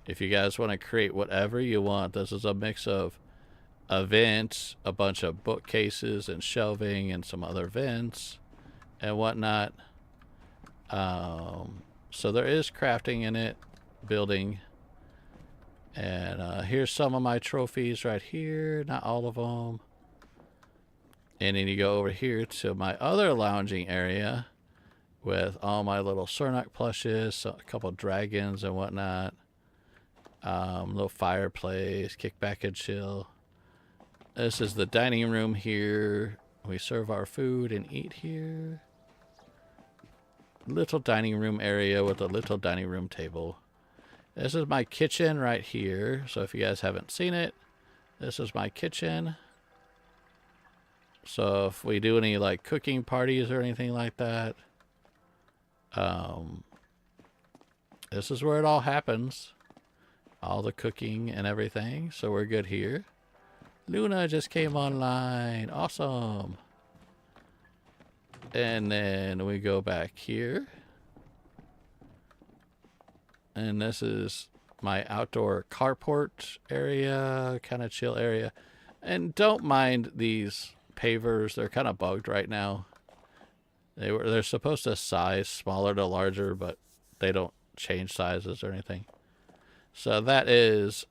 Speaker 1: If you guys want to create whatever you want, this is a mix of vents, a bunch of bookcases and shelving and some other vents and whatnot. So there is crafting in it, building. And here's some of my trophies right here. Not all of them. And then you go over here to my other lounging area with all my little Cernak plushes, so a couple dragons and whatnot. Little fireplace, kick back and chill. This is the dining room here. We serve our food and eat here. Little dining room area with a little dining room table. This is my kitchen right here. So if you guys haven't seen it, this is my kitchen. So if we do any like cooking parties or anything like that, this is where it all happens. All the cooking and everything. So we're good here. Luna just came online. Awesome. And then we go back here. And this is my outdoor carport area, kind of chill area. And don't mind these pavers. They're kind of bugged right now. They're supposed to size smaller to larger, but they don't change sizes or anything. So that is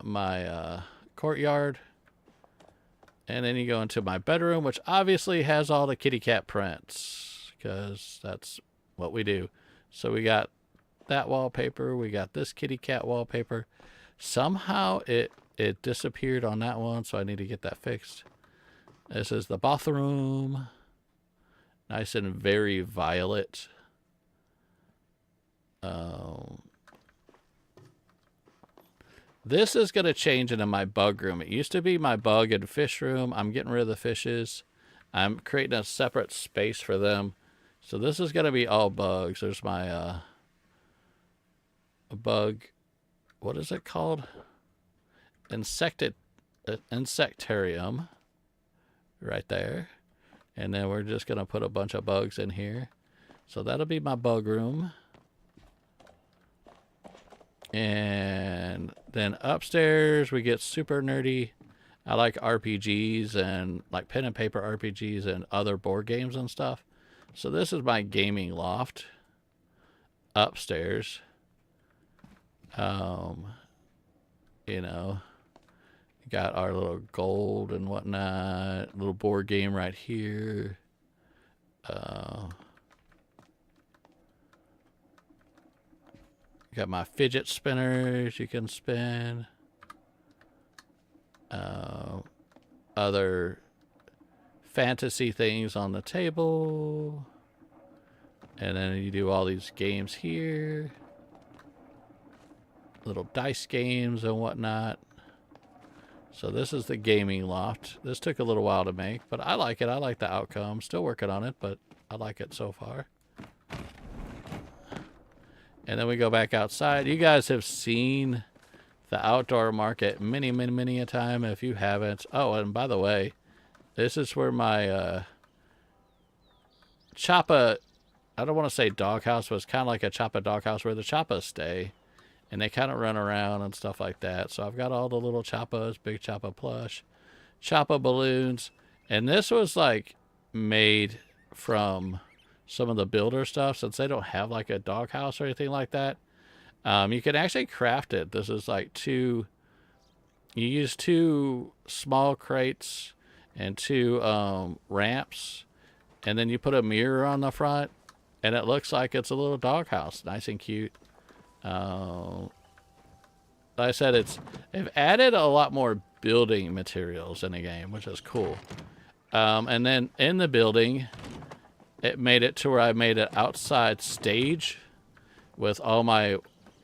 Speaker 1: my courtyard. And then you go into my bedroom, which obviously has all the kitty cat prints, because that's what we do. So we got that wallpaper, we got this kitty cat wallpaper. Somehow it disappeared on that one, so I need to get that fixed. This is the bathroom. Nice and very violet. This is going to change into my bug room. It used to be my bug and fish room. I'm getting rid of the fishes. I'm creating a separate space for them. So this is going to be all bugs. There's my bug, what is it called? Insectarium right there. And then we're just going to put a bunch of bugs in here. So that'll be my bug room. And then upstairs we get super nerdy. I like RPGs and like pen and paper RPGs and other board games and stuff. So this is my gaming loft upstairs. You know, got our little gold and whatnot. Little board game right here. Got my fidget spinners you can spin. Other fantasy things on the table. And then you do all these games here. Little dice games and whatnot. So this is the gaming loft. This took a little while to make, but I like it. I like the outcome. Still working on it, but I like it so far. And then we go back outside. You guys have seen the outdoor market many a time. If you haven't, oh, and by the way, this is where my Choppa, I don't want to say doghouse, but it's kind of like a Choppa doghouse where the Choppas stay. And they kind of run around and stuff like that. So I've got all the little Choppas, big Choppa plush, Choppa balloons. And this was like made from some of the builder stuff, since they don't have like a doghouse or anything like that. You can actually craft it. This is like you use 2 small crates and 2 ramps, and then you put a mirror on the front, and it looks like it's a little doghouse. Nice and cute. Like I said, they've added a lot more building materials in the game, which is cool. And then in the building, it made it to where I made an outside stage with all my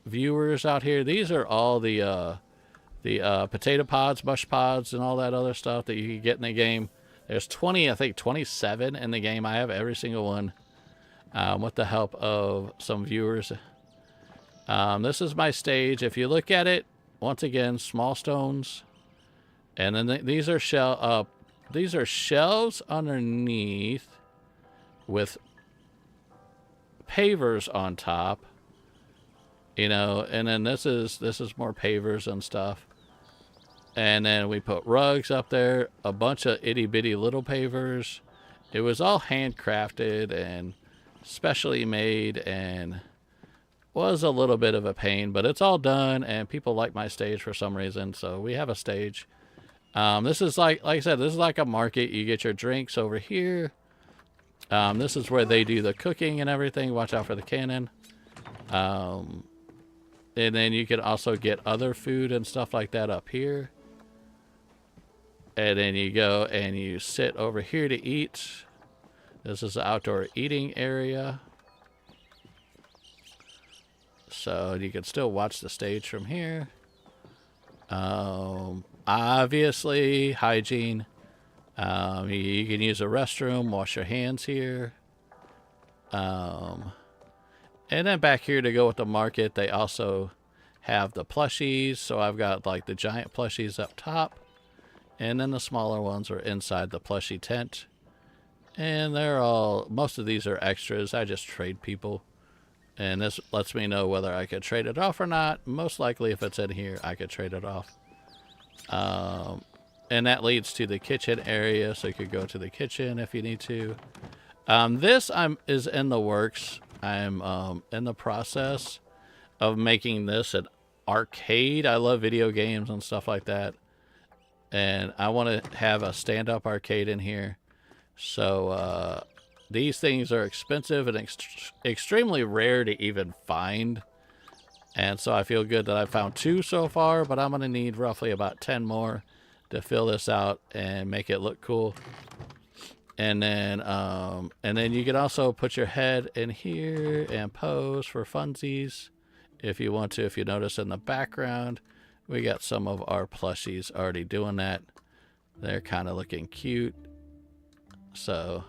Speaker 1: viewers out here. These are all the potato pods, mush pods, and all that other stuff that you can get in the game. There's 20, I think 27 in the game. I have every single one with the help of some viewers. This is my stage. If you look at it, once again, small stones, and then these are shelves underneath with pavers on top, you know, and then this is more pavers and stuff. And then we put rugs up there, a bunch of itty bitty little pavers. It was all handcrafted and specially made, and was a little bit of a pain, but it's all done, and people like my stage for some reason, so we have a stage. This is like I said, this is like a market. You get your drinks over here. This is where they do the cooking and everything. Watch out for the cannon. And then you can also get other food and stuff like that up here. And then you go and you sit over here to eat. This is the outdoor eating area. So you can still watch the stage from here. Obviously, hygiene. You can use a restroom, wash your hands here. And then back here to go with the market, they also have the plushies. So I've got like the giant plushies up top, and then the smaller ones are inside the plushie tent. And most of these are extras. I just trade people. And this lets me know whether I could trade it off or not. Most likely, if it's in here, I could trade it off. And that leads to the kitchen area, so you could go to the kitchen if you need to. This is in the works. I'm in the process of making this an arcade. I love video games and stuff like that. And I want to have a stand-up arcade in here. So these things are expensive and extremely rare to even find. And so I feel good that I found 2 so far, but I'm going to need roughly about 10 more to fill this out and make it look cool. And then you can also put your head in here and pose for funsies if you want to. If you notice in the background, we got some of our plushies already doing that. They're kind of looking cute. So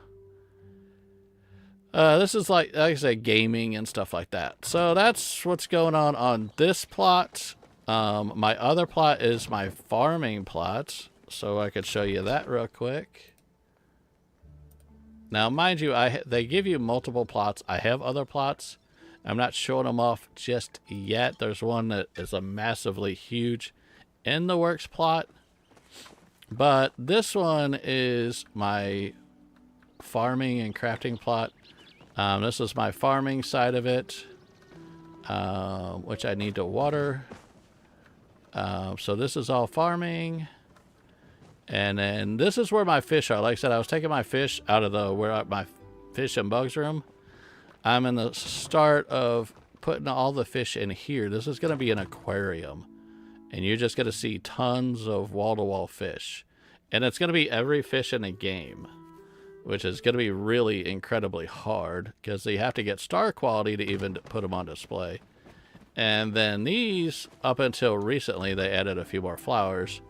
Speaker 1: this is like I said, gaming and stuff like that. So that's what's going on this plot. My other plot is my farming plot, so I could show you that real quick. Now, mind you, they give you multiple plots. I have other plots. I'm not showing them off just yet. There's one that is a massively huge in the works plot, but this one is my farming and crafting plot. This is my farming side of it, which I need to water. So this is all farming. And then this is where my fish are. Like I said, I was taking my fish out of my fish and bugs room. I'm in the start of putting all the fish in here. This is going to be an aquarium. And you're just going to see tons of wall-to-wall fish. And it's going to be every fish in a game, which is going to be really incredibly hard because you have to get star quality to even put them on display. And then these, up until recently, they added a few more flowers.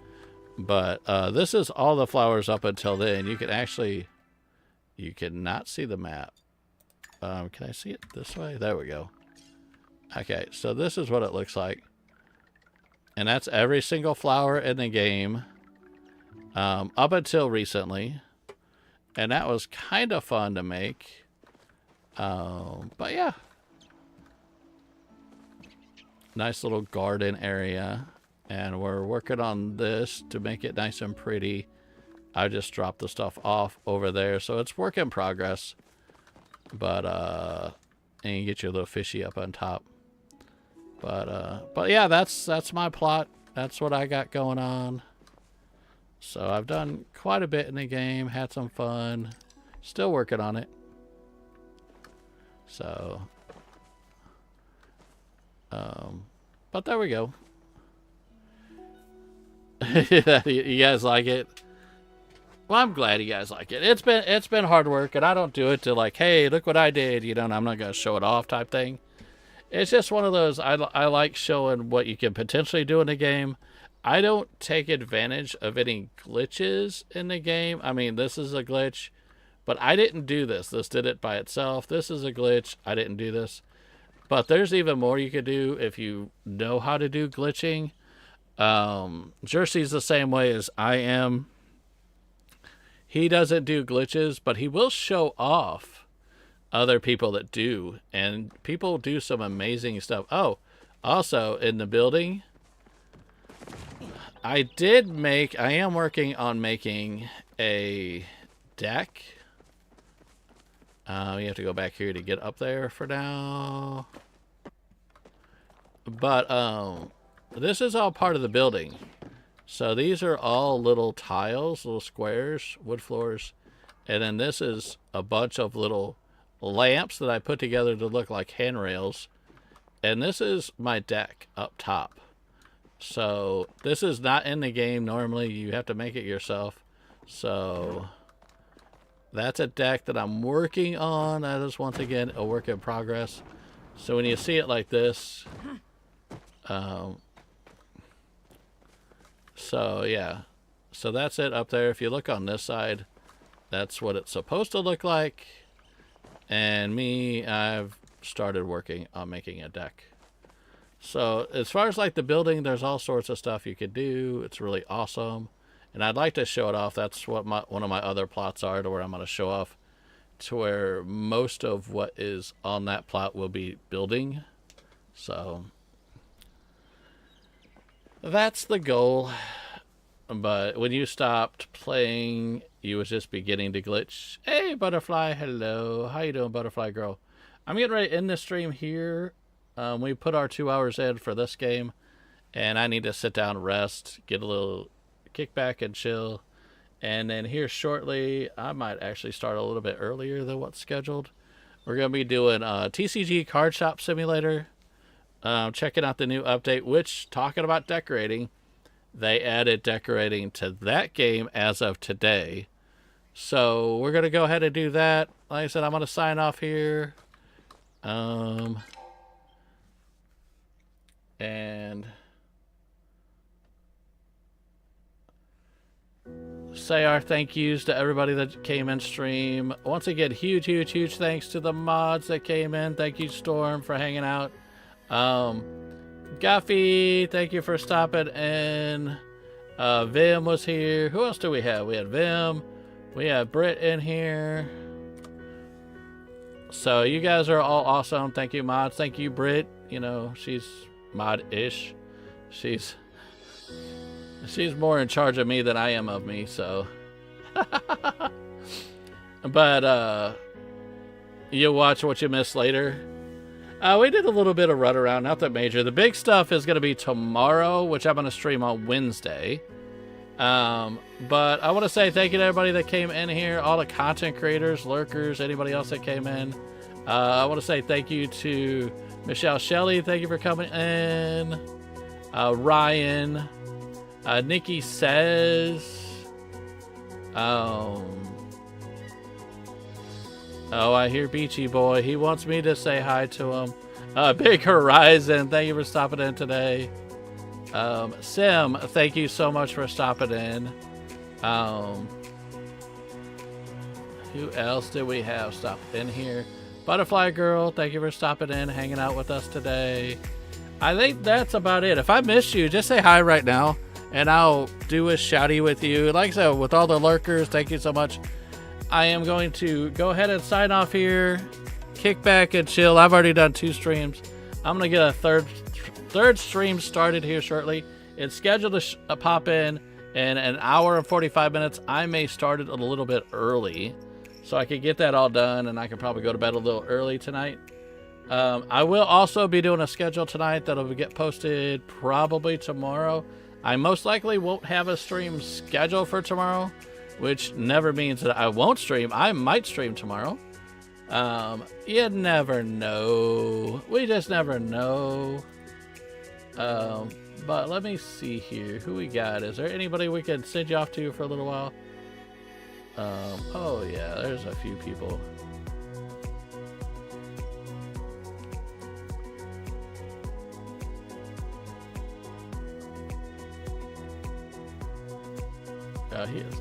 Speaker 1: But this is all the flowers up until then. You cannot see the map. Can I see it this way? There we go. Okay, so this is what it looks like. And that's every single flower in the game up until recently. And that was kind of fun to make. But yeah. Nice little garden area. And we're working on this to make it nice and pretty. I just dropped the stuff off over there. So it's work in progress. But, and you get your little fishy up on top. But yeah, that's my plot. That's what I got going on. So I've done quite a bit in the game. Had some fun. Still working on it. So, but there we go. You guys like it? Well, I'm glad you guys like it. It's been hard work, and I don't do it to like, hey, look what I did, you know, and I'm not gonna show it off type thing. It's just one of those, I like showing what you can potentially do in a game. I don't take advantage of any glitches in the game. I mean, this is a glitch, but I didn't do this. This did it by itself. This is a glitch. I didn't do this. But there's even more you could do if you know how to do glitching. Jersey's the same way as I am. He doesn't do glitches, but he will show off other people that do. And people do some amazing stuff. Oh, also in the building, I am working on making a deck. You have to go back here to get up there for now. But, this is all part of the building. So these are all little tiles, little squares, wood floors. And then this is a bunch of little lamps that I put together to look like handrails. And this is my deck up top. So this is not in the game normally. You have to make it yourself. So that's a deck that I'm working on. That is once again a work in progress. So when you see it like this, so yeah, so that's it up there. If you look on this side, that's what it's supposed to look like. And I've started working on making a deck. So as far as like the building, there's all sorts of stuff you could do. It's really awesome. And I'd like to show it off. That's what one of my other plots are, to where I'm going to show off to where most of what is on that plot will be building. So that's the goal. But when you stopped playing, you was just beginning to glitch. Hey, Butterfly. Hello. How you doing, Butterfly Girl? I'm getting ready to end the stream here. We put our 2 hours in for this game. And I need to sit down, rest, get a little kick back and chill. And then here shortly, I might actually start a little bit earlier than what's scheduled. We're going to be doing TCG Card Shop Simulator. Checking out the new update, which, talking about decorating, they added decorating to that game as of today. So we're going to go ahead and do that. Like I said, I'm going to sign off here. And say our thank yous to everybody that came in stream. Once again, huge thanks to the mods that came in. Thank you, Storm, for hanging out. Guffy, thank you for stopping in. Vim was here. Who else do we have? We had Vim. We have Britt in here. So you guys are all awesome. Thank you, mods. Thank you, Britt. You know, she's mod-ish. She's more in charge of me than I am of me, so. But, you'll watch what you missed later. We did a little bit of run around, not that major. The big stuff is going to be tomorrow, which I'm going to stream on Wednesday. But I want to say thank you to everybody that came in here, all the content creators, lurkers, anybody else that came in. I want to say thank you to Michelle Shelley. Thank you for coming in. Ryan. Nikki says. Oh, I hear Beachy Boy. He wants me to say hi to him. Big Horizon, thank you for stopping in today. Sim, thank you so much for stopping in. Who else did we have stop in here? Butterfly Girl, thank you for stopping in, hanging out with us today. I think that's about it. If I missed you, just say hi right now, and I'll do a shouty with you. Like I said, with all the lurkers, thank you so much. I am going to go ahead and sign off here, kick back and chill. I've already done 2 streams. I'm going to get a third stream started here shortly. It's scheduled to pop in an hour and 45 minutes. I may start it a little bit early so I can get that all done, and I can probably go to bed a little early tonight. I will also be doing a schedule tonight that'll get posted probably tomorrow. I most likely won't have a stream scheduled for tomorrow, which never means that I won't stream. I might stream tomorrow. You never know. We just never know. But let me see here. Who we got? Is there anybody we can send you off to for a little while? Oh yeah, there's a few people. He is.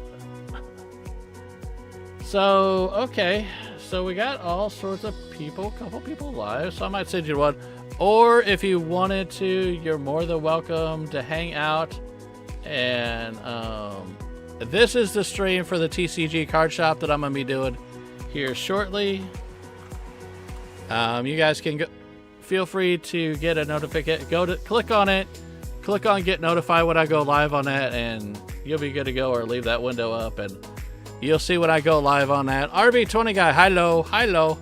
Speaker 1: So, okay. So we got all sorts of people, a couple people live, so I might send you one. Or if you wanted to, you're more than welcome to hang out. And this is the stream for the TCG card shop that I'm going to be doing here shortly. You guys can go, feel free to get a notification. Click on it. Click on get notified when I go live on that, and you'll be good to go, or leave that window up and you'll see when I go live on that. RB20 guy, hi-lo.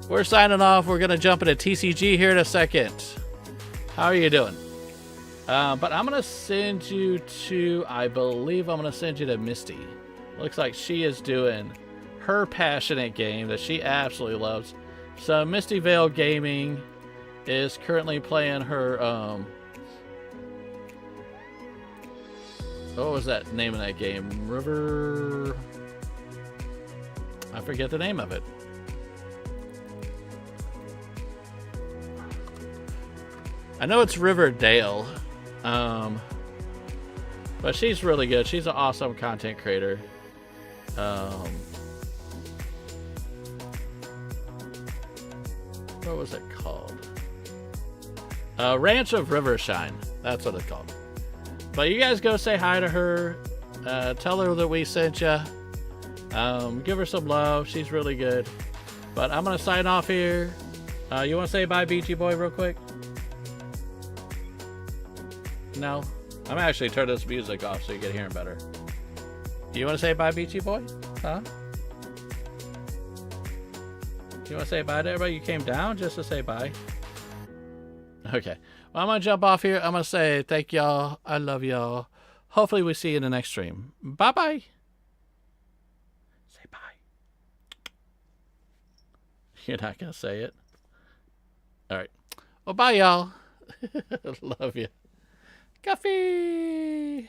Speaker 1: We're signing off. We're going to jump into TCG here in a second. How are you doing? But I'm going to send you to, I believe I'm going to send you to Misty. Looks like she is doing her passionate game that she absolutely loves. So Misty Vale Gaming is currently playing her, what was that name of that game? River... I forget the name of it. I know it's Riverdale. But she's really good. She's an awesome content creator. What was it called? Ranch of Rivershine. That's what it's called. But you guys go say hi to her. Tell her that we sent you. Give her some love. She's really good. But I'm going to sign off here. You want to say bye, Beachy Boy, real quick? No? I'm going to actually turn this music off so you can hear him better. Do you want to say bye, Beachy Boy? Huh? You want to say bye to everybody? You came down just to say bye? Okay. Well, I'm going to jump off here. I'm going to say thank y'all. I love y'all. Hopefully we see you in the next stream. Bye-bye. Say bye. You're not going to say it? All right. Well, bye, y'all. Love you. Coffee.